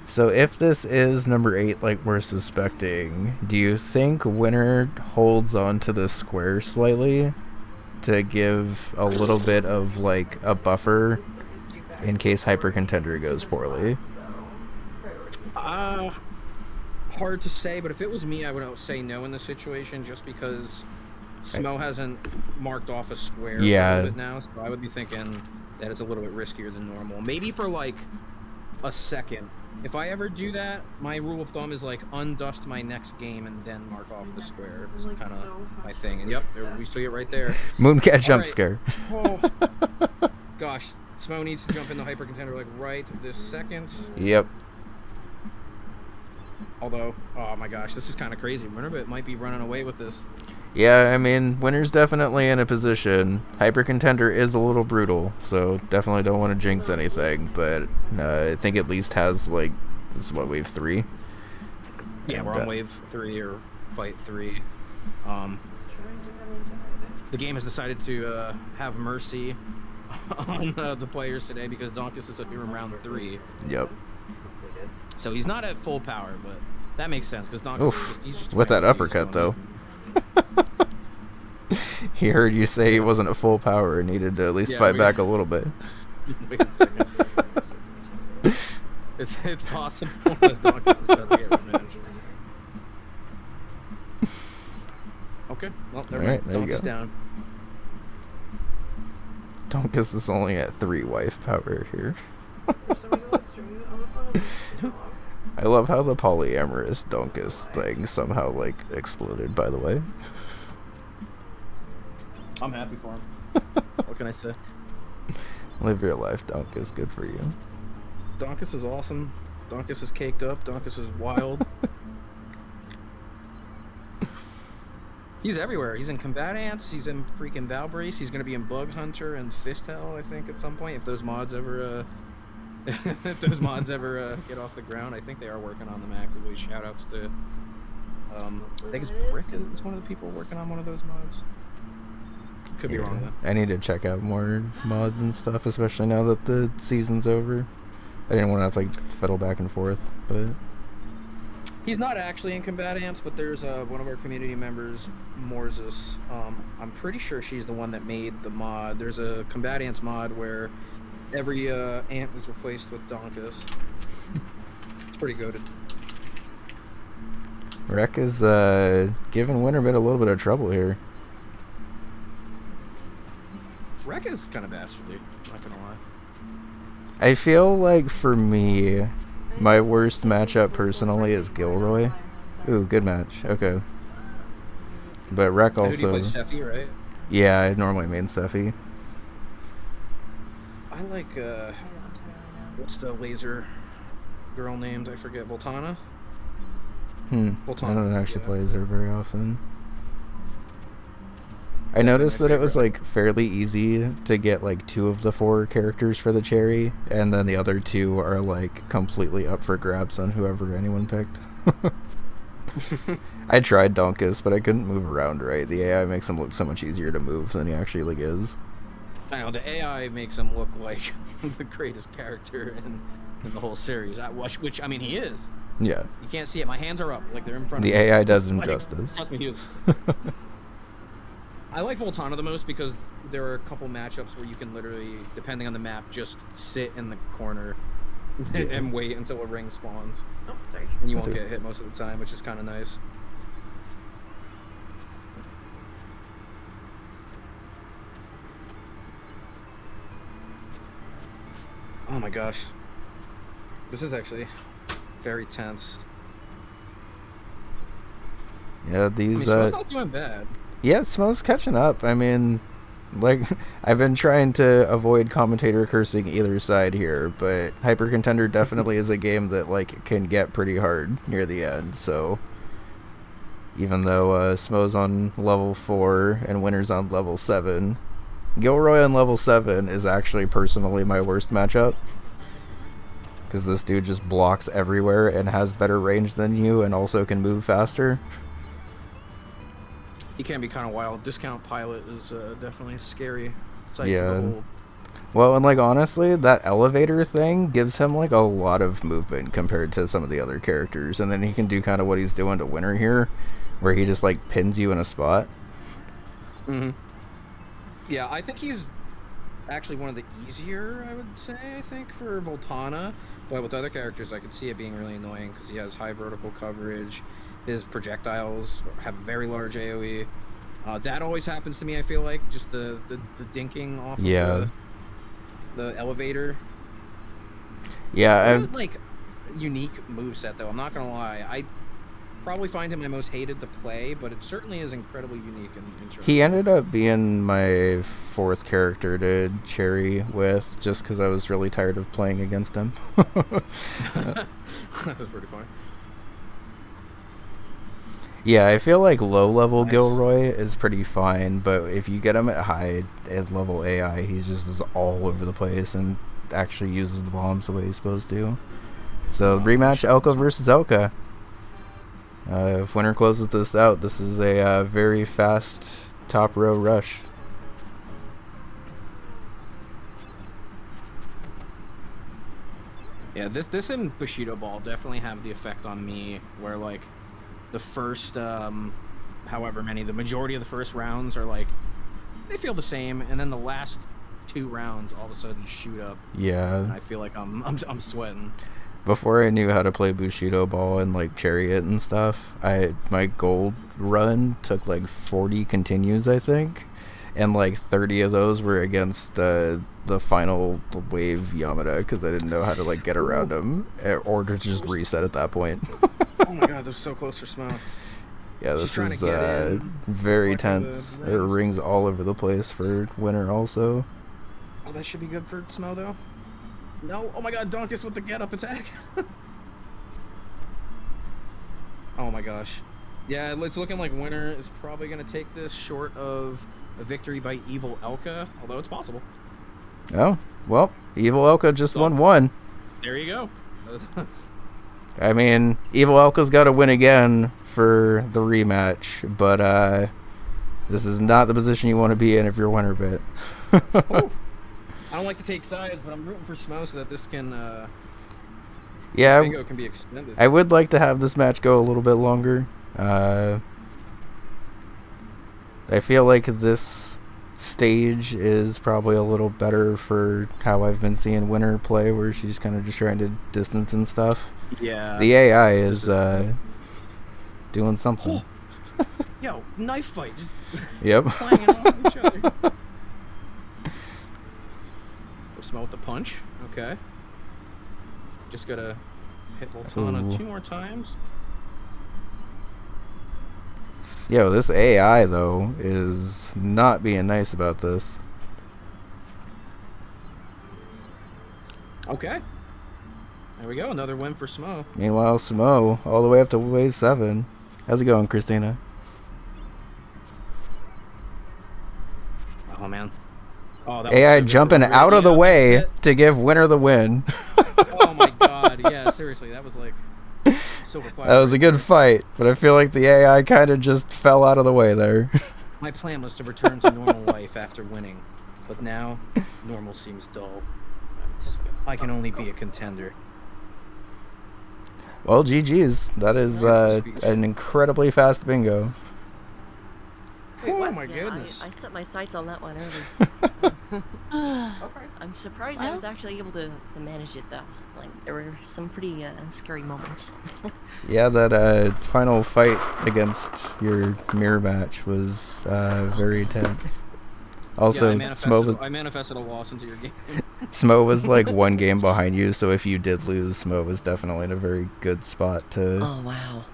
So if this is number 8 like we're suspecting, do you think Winner holds on to the square slightly to give a little bit of like a buffer in case hyper contender goes poorly? Hard to say, but if it was me, I would say no in this situation, just because Smo hasn't marked off a square a little bit now, so I would be thinking that it's a little bit riskier than normal. Maybe for like a second. If I ever do that, my rule of thumb is like undust my next game and then mark off the square. It's kind of my thing. And yep, we see it right there. Mooncat jump scare. Oh, gosh, Smo needs to jump into hyper contender like right this second. Yep. Although, oh my gosh, this is kind of crazy. Winnerbit might be running away with this. Yeah, I mean, Winner's definitely in a position. Hyper contender is a little brutal, so definitely don't want to jinx anything. But I think at least has like, this is what, wave 3? Yeah, we're on wave 3 or fight 3. The game has decided to have mercy on the players today because Donkus is up here in round 3. Yep. So he's not at full power, but that makes sense because Donkus he's just with that uppercut though. He heard you say he wasn't at full power and needed to at least fight back a little bit. Wait a second. It's possible that Donkus is about to get revenge. Okay, well, there you go. Down. Donkus is only at 3 wife power here. I love how the polyamorous Donkus thing somehow like exploded, by the way. I'm happy for him. What can I say? Live your life, Donkus. Good for you. Donkus is awesome. Donkus is caked up. Donkus is wild. He's everywhere. He's in Combat Ants. He's in freaking Valbrace. He's going to be in Bug Hunter and Fist Hell, I think, at some point. If those mods ever, get off the ground. I think they are working on them actively. Shoutouts to, I think it's Brick is one of the people working on one of those mods. Could be wrong though. I need to check out more mods and stuff, especially now that the season's over. I didn't want to have to like fiddle back and forth, but He's not actually in Combat Amps, but there's one of our community members, Morzus. I'm pretty sure she's the one that made the mod. There's a Combat Amps mod where every ant is replaced with Donkus. It's pretty goated. Rek is giving Winnerbit a little bit of trouble here. Rek is kind of bastardly, not gonna lie. I feel like for me, my worst matchup personally is Gilroy. Ooh, good match. Okay. But Rek also... Who do you play, Sephi, right? Yeah, I normally main Sephi. I like, what's the laser girl named? I forget. Voltana? Voltana. I don't actually play her very often. I noticed that it was like fairly easy to get like 2 of the 4 characters for the cherry, and then the other 2 are like completely up for grabs on whoever anyone picked. I tried Donkus, but I couldn't move around right. The AI makes him look so much easier to move than he actually like is. I know, the AI makes him look like the greatest character in the whole series, which, I mean, he is. Yeah. You can't see it. My hands are up, like they're in front of me. The AI does him like, justice. Trust me, he is. I like Voltana the most because there are a couple matchups where you can literally, depending on the map, just sit in the corner and wait until a ring spawns. Oh, sorry. And you won't get hit most of the time, which is kind of nice. Oh my gosh. This is actually very tense. Yeah, these... Smo's not doing bad. Yeah, Smo's catching up. I mean, like, I've been trying to avoid commentator cursing either side here, but Hyper Contender definitely is a game that, like, can get pretty hard near the end, so... Even though Smo's on level 4 and Winner's on level 7, Gilroy on level 7 is actually personally my worst matchup. Because this dude just blocks everywhere and has better range than you and also can move faster. He can be kind of wild. Discount Pilot is definitely scary. Yeah. Well, and like honestly, that elevator thing gives him like a lot of movement compared to some of the other characters, and then he can do kind of what he's doing to Winner here, where he just like pins you in a spot. Yeah, I think he's actually one of the easier, I would say, I think, for Voltana. But with other characters, I could see it being really annoying because he has high vertical coverage. His projectiles have very large AoE. That always happens to me, I feel like. Just the dinking off of the elevator. Yeah, It's like unique moveset, though. I'm not going to lie. I probably find him my most hated to play, but it certainly is incredibly unique and interesting. he ended up being my 4th character to cherry with, just because I was really tired of playing against him. That's pretty funny. Yeah, I feel like low-level Gilroy is pretty fine, but if you get him at high-level AI, he just is all over the place and actually uses the bombs the way he's supposed to. So, rematch Elka versus Elka. If Winner closes this out, this is a very fast top-row rush. Yeah, this and Bushido Ball definitely have the effect on me where, like, the first, however many, the majority of the first rounds are, like, they feel the same, and then the last 2 rounds all of a sudden shoot up. Yeah. And I feel like I'm sweating. Before I knew how to play Bushido Ball and, like, Chariot and stuff, my gold run took, like, 40 continues, I think. And, like, 30 of those were against the final wave Yamada, because I didn't know how to, like, get around him, or to just reset at that point. Oh my god, they're so close for Smo. Yeah, this is very tense. There are rings all over the place for Winner also. Oh, that should be good for Smo, though. No, oh my god, Donkus with the get-up attack. Oh my gosh. Yeah, it's looking like Winner is probably going to take this short of a victory by Evil Elka, although it's possible. Oh, well, Evil Elka just won 1. There you go. I mean, Evil Elka's got to win again for the rematch, but this is not the position you want to be in if you're Winnerbit. I don't like to take sides, but I'm rooting for Smo so that this can Yeah, Bingo can be extended. I would like to have this match go a little bit longer. I feel like this stage is probably a little better for how I've been seeing Winner play, where she's kind of just trying to distance and stuff. Yeah. The AI is doing something. Yo, knife fight. Just Yep. clanging off each other. Smell with the punch. Okay. Just gotta hit Voltana 2 more times. Yo, this AI, though, is not being nice about this. Okay. There we go. Another win for Smo. Meanwhile, Smo, all the way up to wave 7. How's it going, Christina? Oh, man. Oh, that AI was so good jumping for out of the radio. way to give Winner the win. Oh, my God. Yeah, seriously. That was like silver platter. That was a good fight, but I feel like the AI kind of just fell out of the way there. My plan was to return to normal life after winning, but now normal seems dull. I can only be a contender. Well, GG's. That is an incredibly fast bingo. Wait, oh my Yeah, goodness. I set my sights on that one early. Okay. I'm surprised I was actually able to manage it though. Like there were some pretty scary moments. Yeah, that final fight against your mirror match was very tense. Also, yeah, I manifested a loss into your game. Smo was like one game behind you, so if you did lose, Smo was definitely in a very good spot to... Oh wow.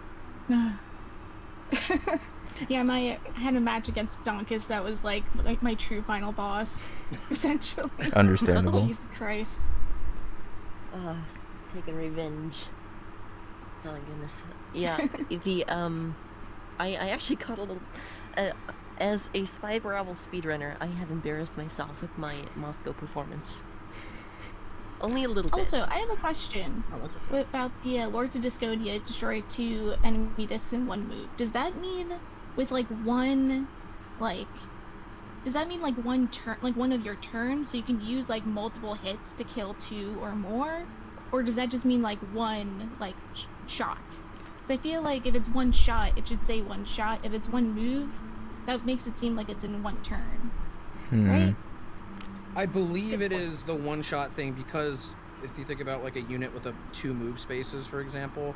Yeah, I had a match against Donkus that was like my true final boss, essentially. Understandable. Jesus Christ. Taking revenge. Oh my goodness. Yeah, the I actually caught a little as a Spy Bravo speedrunner, I have embarrassed myself with my Moscow performance. Only a little bit. Also, I have a question about the Lords of Disconia destroy 2 enemy discs in 1 move. Does that mean with like one, does that mean like one turn, like one of your turns, so you can use like multiple hits to kill 2 or more, or does that just mean like one shot? Because I feel like if it's 1 shot, it should say 1 shot. If it's 1 move, that makes it seem like it's in 1 turn, right? I believe it is the 1-shot thing because if you think about like a unit with 2 move spaces, for example,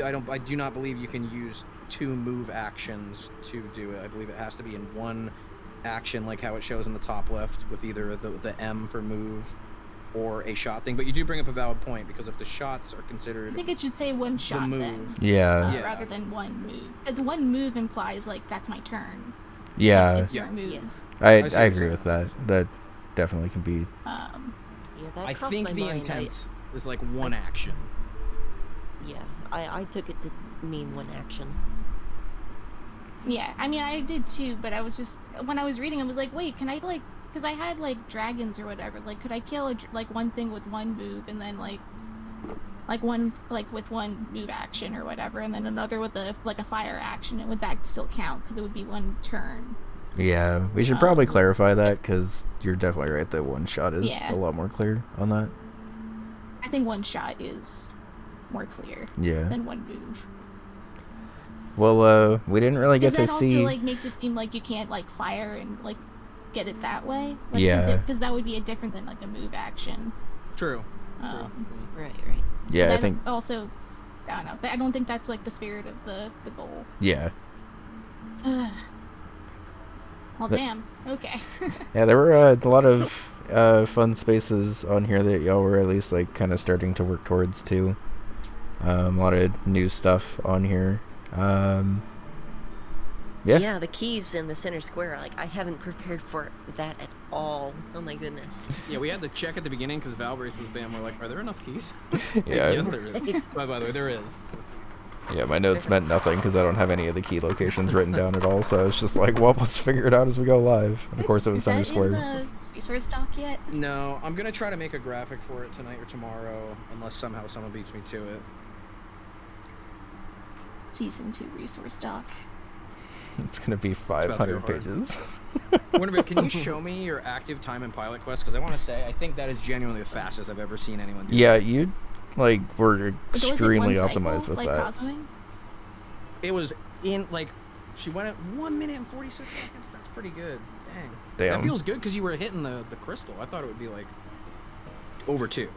I do not believe you can use 2 move actions to do it. I believe it has to be in 1 action, like how it shows in the top left with either the M for move or a shot thing. But you do bring up a valid point because if the shots are considered, I think it should say 1 shot move. then. Yeah. Rather than 1 move, because 1 move implies like that's my turn. Yeah. It's your move. Yeah. I agree with that. That definitely can be... Yeah, that I crossed think my the mind. intent is like 1 action. Yeah, I took it to mean 1 action. Yeah, I mean, I did too, but I was just, when I was reading, I was like, wait, can I, because I had, dragons or whatever, could I kill, one thing with 1 move, and then, one, with 1 move action or whatever, and then another with a fire action, and would that still count, because it would be 1 turn? Yeah, we should probably clarify that, because you're definitely right that 1 shot is a lot more clear on that. I think 1 shot is more clear than 1 move. Well, we didn't really get to see... That also, makes it seem like you can't, fire and, get it that way. Yeah. Because that would be different than, a move action. True. Right. Yeah, I think... Also, I don't know. I don't think that's, the spirit of the goal. Yeah. Well, damn. Okay. Yeah, there were a lot of fun spaces on here that y'all were at least, kind of starting to work towards, too. A lot of new stuff on here. Yeah, the keys in the center square, I haven't prepared for that at all. Oh my goodness. Yeah, we had to check at the beginning because Valbrace's band were like, are there enough keys? Yeah. Yes, there is. By the way, there is. Yeah, my notes meant nothing because I don't have any of the key locations written down at all, so I was just like, well, let's figure it out as we go live. And of course it was center square. Is that in the resource doc yet? No, I'm going to try to make a graphic for it tonight or tomorrow, unless somehow someone beats me to it. Season 2 resource doc. It's gonna be 500 pages. Winnerbit, can you show me your active time in Pilot Quest? Because I want to say, I think that is genuinely the fastest I've ever seen anyone do. Yeah, that. you Like, we're Was it one extremely cycle, optimized with like that. Cosmowing? It was in like she went at 1 minute and 46 seconds. That's pretty good. Dang. Damn. That feels good because you were hitting the crystal. I thought it would be like over 2.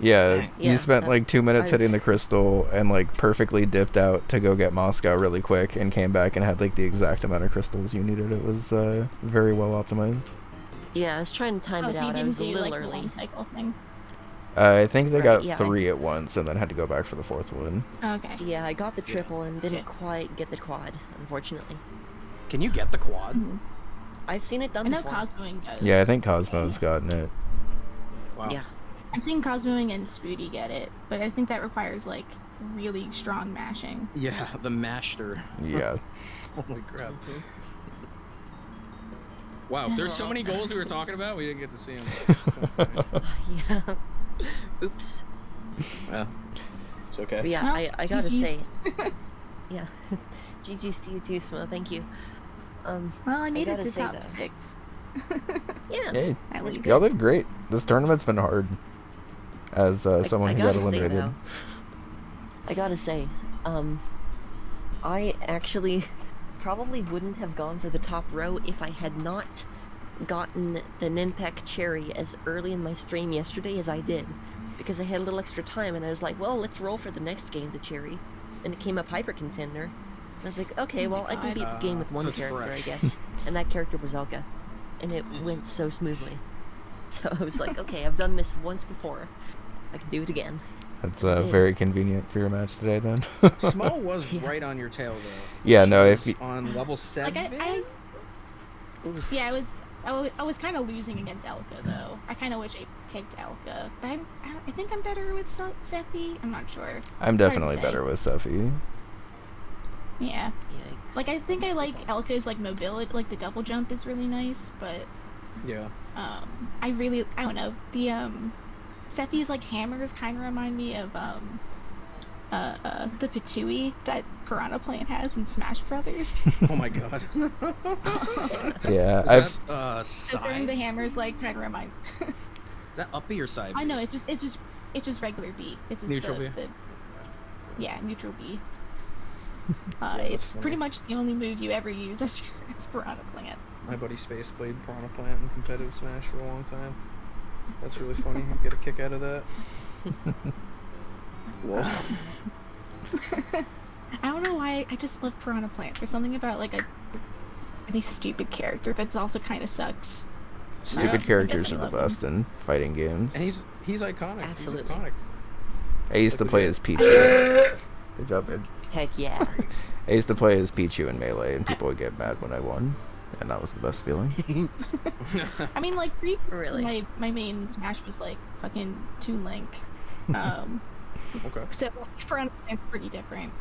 Yeah, Dang. you spent like 2 minutes I've- hitting the crystal and like perfectly dipped out to go get Moscow really quick and came back and had like the exact amount of crystals you needed. It was very well optimized. Yeah, I was trying to time Oh, it so you out. I didn't was a do little like the early. one cycle thing. I think they Right, got yeah, 3 at once and then had to go back for the 4th one. Okay. Yeah, I got the triple and didn't Shit. quite get the quad, unfortunately. Can you get the quad? Mhm. I've seen it I done know before. Cosmowing does. Yeah, I think Cosmo's gotten it. Wow. Yeah. I've seen Cosmowing and Spoody get it, but I think that requires like really strong mashing. Yeah, the master. Yeah. Holy crap. Wow, there's so many goals we were talking about, we didn't get to see them. Yeah. Oops. Well, it's okay. But yeah, Well, I gotta GG's. say. Yeah. GG's to you too, Smo. Thank you. Well, I made it gotta to say, top though. 6. Yeah. Hey, At least. y'all did great. This tournament's been hard. As someone I who got gotta say, eliminated. though, I gotta say, I actually probably wouldn't have gone for the top row if I had not gotten the Ninpak cherry as early in my stream yesterday as I did. Because I had a little extra time and I was like, well, let's roll for the next game, the cherry. And it came up hyper contender. And I was like, okay, Oh my well, I can God. beat the game with So one it's character, fresh. I guess. And that character was Elka. And it went so smoothly. So I was like, okay, I've done this once before. I can do it again. That's Yeah. very convenient for your match today, then. Smo was Yeah. right on your tail, though. Yeah, She no, was if you, on level 7. Oof. Yeah, I was kind of losing against Elka though. I kind of wish I picked Elka, but I think I'm better with Sephi. I'm not sure. I'm to definitely say. better with Sephi. Yeah. Yikes. Like I think I like Elka's like mobility, like the double jump is really nice, but Yeah. I don't know, the Sephi's like hammers kind of remind me of the Patui that Piranha Plant has in Smash Brothers. Oh my god. Yeah, Is I've that, So throwing the side? hammers like kind of remind. Is that uppy or side? I know it's just regular B. It's just Neutral B? Yeah, neutral B. Yeah, that's It's funny. pretty much the only move you ever use as Piranha Plant. My buddy Space played Piranha Plant in competitive Smash for a long time. That's really funny. You get a kick out of that. Whoa. I don't know why I just love Piranha Plant. There's something about like a really stupid character that's also kind of sucks. stupid Yeah. characters I are the love him. best in fighting games. And he's iconic. Absolutely. He's iconic. I used to Like play legit. as Pichu. Good job, man. Heck yeah. I used to play as Pichu in Melee, and people would get mad when I won, and that was the best feeling. I mean, like Really? my main Smash was like fucking Toon Link. Okay. So like, Piranha Plant's pretty different.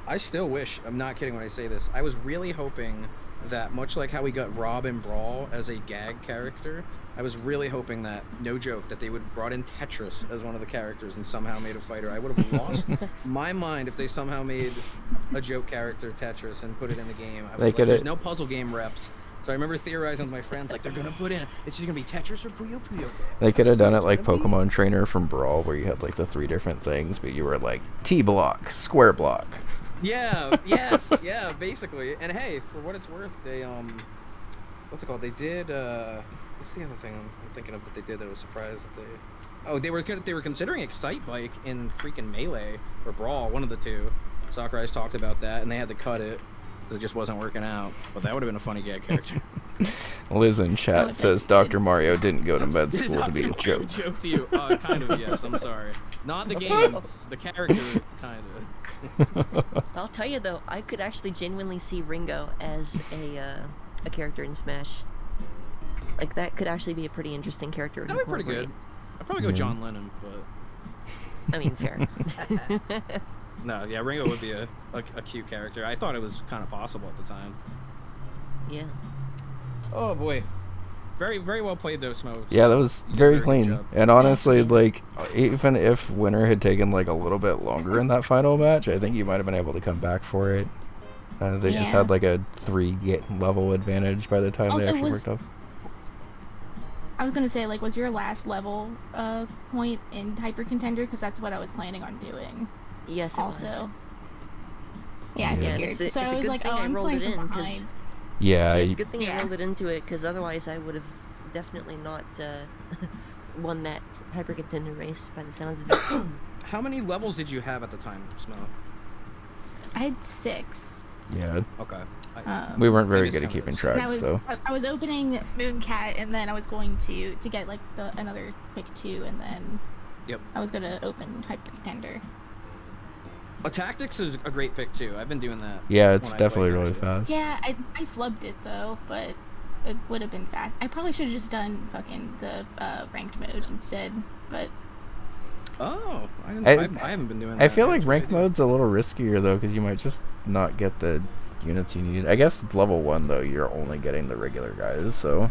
I still wish, I'm not kidding when I say this, I was really hoping that, much like how we got Rob in Brawl as a gag character, I was really hoping that, no joke, that they would brought in Tetris as one of the characters and somehow made a fighter. I would have lost my mind if they somehow made a joke character Tetris and put it in the game. I was like, there's no puzzle game reps. So I remember theorizing with my friends, like, they're gonna put in, it's just gonna be Tetris or Puyo Puyo. They could have done it like Pokemon Trainer from Brawl, where you had like the 3 different things, but you were like T block, square block. Yeah, yes, yeah, basically. And hey, for what it's worth, they what's it called? They did what's the other thing I'm thinking of that they did that I was surprised that they they were considering Excite Bike in freaking Melee or Brawl, one of the two. Sakurai's talked about that, and they had to cut it because it just wasn't working out. But that would have been a funny gag character. Liz in Oh, chat it's says like- Dr. Mario didn't go to med It's school to be a not joke. joke to you. Kind of, yes. I'm sorry. Not the game, the character, kind of. I'll tell you though, I could actually genuinely see Ringo as a character in Smash. Like that could actually be a pretty interesting character. to That'd be pretty good. incorporate. I'd probably go Yeah. John Lennon, but I mean, fair. no, yeah, Ringo would be a cute character. I thought it was kind of possible at the time. Yeah. Oh boy, very very well played though, Smokes. Yeah, that was You did a very good clean. job. And honestly, like, even if Winner had taken like a little bit longer in that final match, I think you might have been able to come back for it. They just Yeah. had like a 3 level advantage by the time Also, they actually was- worked up. I was gonna say, like, was your last level point in Hyper Contender? Because that's what I was planning on doing. Yes, it Also. was. Yeah, I Yeah. figured. It's a So I was good like, thing oh, I I'm rolled playing it from in, 'cause- behind. Yeah. It's a good thing I Yeah. rolled it into it, because otherwise I would have definitely not won that Hyper Contender race by the sounds of it. How many levels did you have at the time, Snow? I had 6. Yeah. Okay. We weren't very Maybe it's good at kind of keeping this. track, And so. I was opening Mooncat, and then I was going to get like another quick 2, and then Yep. I was gonna open Hyper Contender. Tactics is a great pick too. I've been doing that. Yeah, it's when I definitely play really casual. fast. Yeah, I flubbed it though, but it would have been fast. I probably should have just done fucking the ranked mode instead, but Oh, I haven't been doing that. I feel like That's a good rank idea. mode's a little riskier though, because you might just not get the units you need. I guess level 1 though, you're only getting the regular guys, so.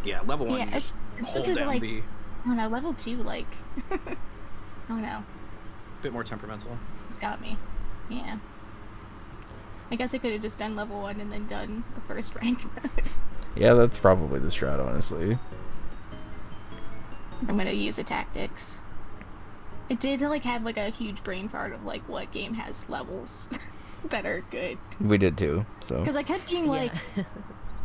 Yeah, level 1 yeah, you just it's hold just down like B. I don't know, level 2 like I don't know, A bit more temperamental. just got me. Yeah. I guess I could have just done level 1 and then done the first rank mode. Yeah, that's probably the strat, honestly. I'm gonna use the tactics. It did like have like a huge brain fart of like what game has levels that are good. We did too, so. Because I kept being like,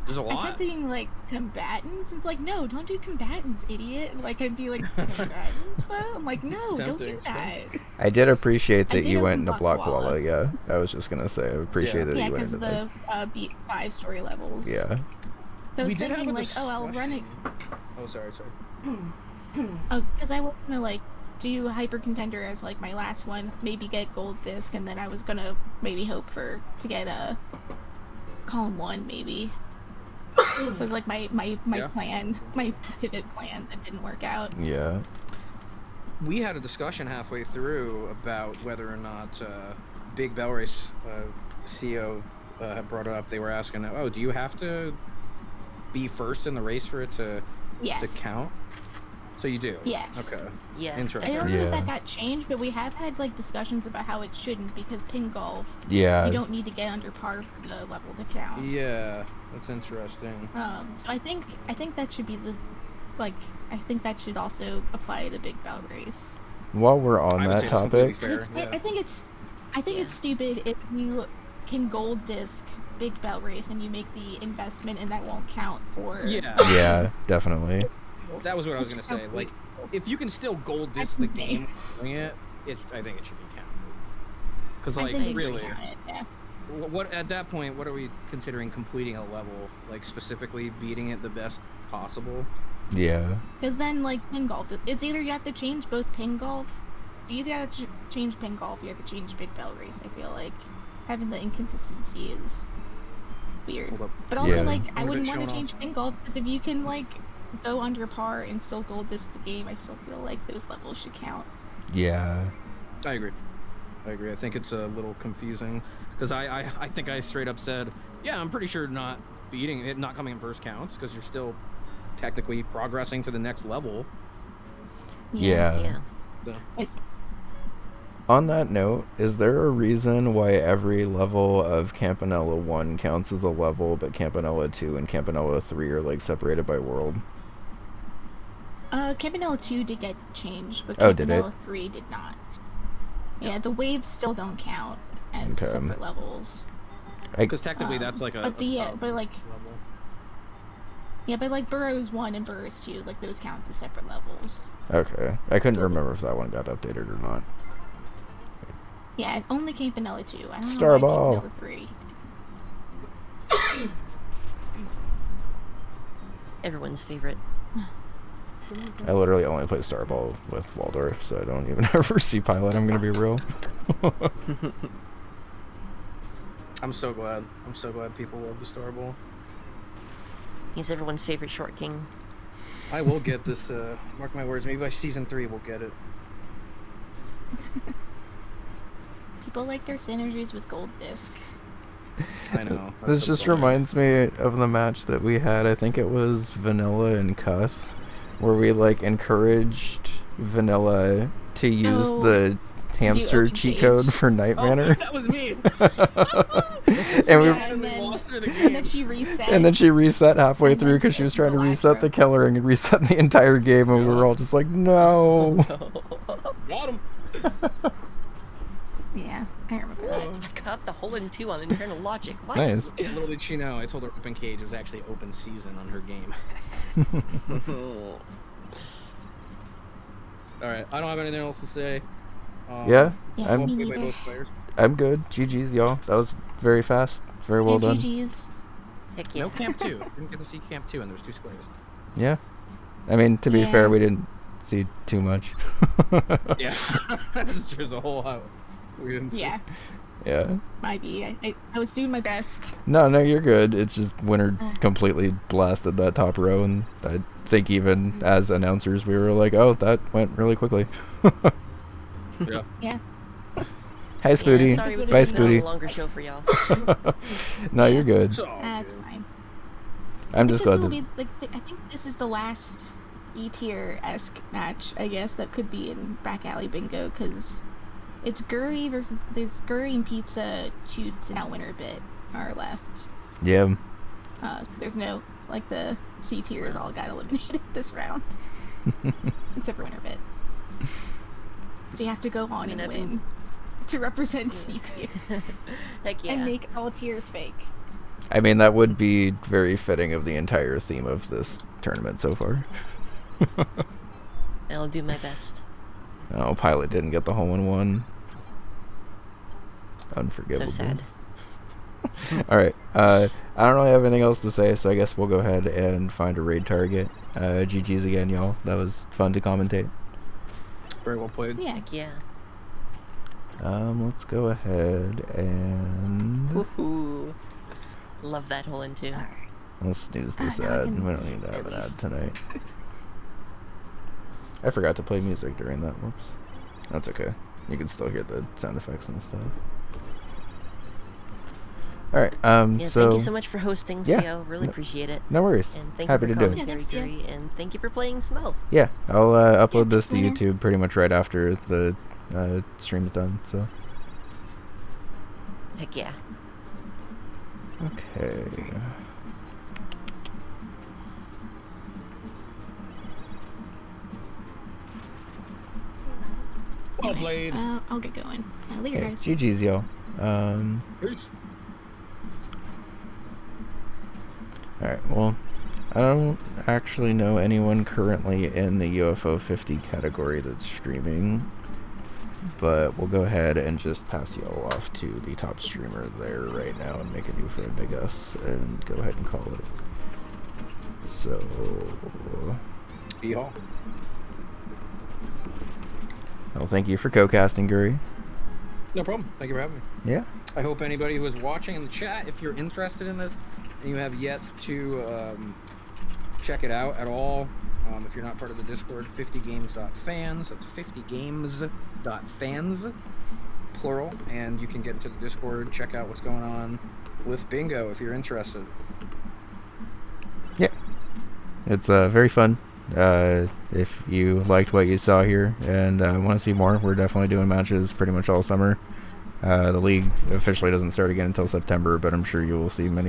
There's a I lot. kept being like combatants. It's like, no, don't do combatants, idiot. Like I'd be like combatants though. I'm like, no, don't do tempting, that. I did appreciate I that did you went open into Block Blockwalla, yeah. I was just gonna say, I appreciate that Yeah, you went because into of that. the beat 5 story levels. Yeah. So I was We did have thinking a like, oh, I'll run it. discussion- Oh, sorry. Oh, because I was gonna like do Hyper Contender as like my last one, maybe get Gold Disc, and then I was gonna maybe hope to get a Column 1 maybe. Was like my Yeah. plan, my pivot plan that didn't work out. Yeah. We had a discussion halfway through about whether or not Big Bell Race CEO had brought it up. They were asking, oh, do you have to be first in the race for it to Yes. count? So you do? Yes. Okay. Yeah. I Interesting. don't know if Yeah. that got changed, but we have had like discussions about how it shouldn't because pin golf, Yeah. you don't need to get under par for the level to count. Yeah, that's interesting. So I think that should be I think that should also apply to Big Bell Race. While we're on I would that say that's completely topic, fair. I think it's Yeah. stupid if you can Gold Disc Big Bell Race and you make the investment and that won't count for. Yeah. yeah, definitely. That was what I was gonna say. Like, if you can still gold disc the game doing it, I think it should be counted. Because I like think it should really, count it, yeah. what at that point, what are we considering completing a level? Like specifically beating it the best possible? Yeah. Because then, like, pin golf, it's either you have to change both pin golf, you either have to change pin golf, you have to change Big Bell Race. I feel like having the inconsistency is weird. Hold up. But also, Yeah. like, I Winnerbit wouldn't want showing to change off. pin golf because if you can, like, go under par and still Gold Disc the game, I still feel like those levels should count. Yeah. I agree. I think it's a little confusing because I think I straight up said, yeah, I'm pretty sure not beating it, not coming in first counts because you're still technically progressing to the next level. Yeah. Yeah. So, On that note, is there a reason why every level of Campanella 1 counts as a level, but Campanella 2 and Campanella 3 are like separated by world? Campanella 2 did get changed, but Oh, did it? Campanella 3 did not. Yeah, the waves still don't count as Okay. separate levels. because technically that's like a but the sub but like level. yeah, but like Burrows 1 and Burrows 2, like those count as separate levels. Okay. I couldn't remember if that one got updated or not. Yeah, only Campanella 2. I don't Star know why Ball. Campanella 3. Everyone's favorite. I literally only play Starball with Waldorf, so I don't even ever see Pilot, I'm gonna be real. I'm so glad people love the Star Bowl. He's everyone's favorite short king. I will get this, mark my words, maybe by season 3 we'll get it. People like their synergies with Gold Disc. I know. This that's just so funny. reminds me of the match that we had, I think it was Vanilla and Cuth, where we like encouraged Vanilla to use Oh. the hamster open cheat cage. code for Night Oh, Manor. that was me. And we and they lost her the then, game. and then she reset. And then she reset halfway And through then because she was the trying to last reset the row. killer and reset the entire game, and we were all just like, no. Got him. Yeah, I remember that. I got the hole in 2 on internal logic. What? Nice. Little did she know, I told her open cage was actually open season on her game. Alright, I don't have anything else to say. Yeah, Yeah, I'm me Played by neither. both players. I'm good. GG's, y'all. That was very fast. Very well Yeah, done. GG's. Heck yeah. No Camp 2. Didn't get to see Camp 2 and there's 2 squares. Yeah. I mean, to be Yeah. fair, we didn't see too much. Yeah. There's a whole lot we didn't see. Yeah, Yeah. might be. I was doing my best. No, you're good. It's just Winter completely blasted that top row, and I think even as announcers, we were like, oh, that went really quickly. Yeah. Yeah. Hi, Spooty. Yeah, sorry, we Bye, couldn't put on Spooty. a longer show for y'all. No, you're good. So, That's fine. I'm just glad This will that... be like I think this is the last D-tier-esque match, I guess, that could be in Back Alley Bingo, because it's Guri versus there's Guri and Pizza, Toots, and now Winnerbit are left. Yeah. So there's no like the C tiers all got eliminated this round, except for Winnerbit. So you have to go on mean, and I've been- win to represent C tier Heck yeah. and make all tiers fake. I mean, that would be very fitting of the entire theme of this tournament so far. I'll do my best. Oh, Pilot didn't get the hole-in-one. So Unforgivable. sad. Alright, I don't really have anything else to say, so I guess we'll go ahead and find a raid target. GG's again, y'all. That was fun to commentate. very well played. Yeah. Heck yeah. Let's go ahead and... Woohoo. Love that hole in 2. We'll snooze this now I ad. can We don't need to have at an ad least- tonight. I forgot to play music during that. Whoops. That's okay. You can still hear the sound effects and stuff. Alright, Yeah, so... thank you so much for hosting, Yeah. CL. Really appreciate it. No worries. And thank Happy you to for do it. commentary, Yeah, thanks, Guri, and thank you for playing Snow. Yeah, I'll upload this to thanks, Winner. YouTube pretty much right after the stream's done, so... Heck yeah. Okay. Well played. I'll get going. Later, Okay, guys. GG's, y'all. Peace. Alright, well, I don't actually know anyone currently in the UFO 50 category that's streaming, but we'll go ahead and just pass y'all off to the top streamer there right now and make a new friend, I guess, and go ahead and call it. So... Yeehaw. Well, thank you for co-casting, Guri. No problem. Thank you for having me. Yeah. I hope anybody who is watching in the chat, if you're interested in this and you have yet to check it out at all, if you're not part of the Discord, 50games.fans, that's 50games.fans, plural, and you can get into the Discord, check out what's going on with Bingo if you're interested. Yeah. It's very fun. If you liked what you saw here and want to see more, we're definitely doing matches pretty much all summer. The league officially doesn't start again until September, but I'm sure you will see many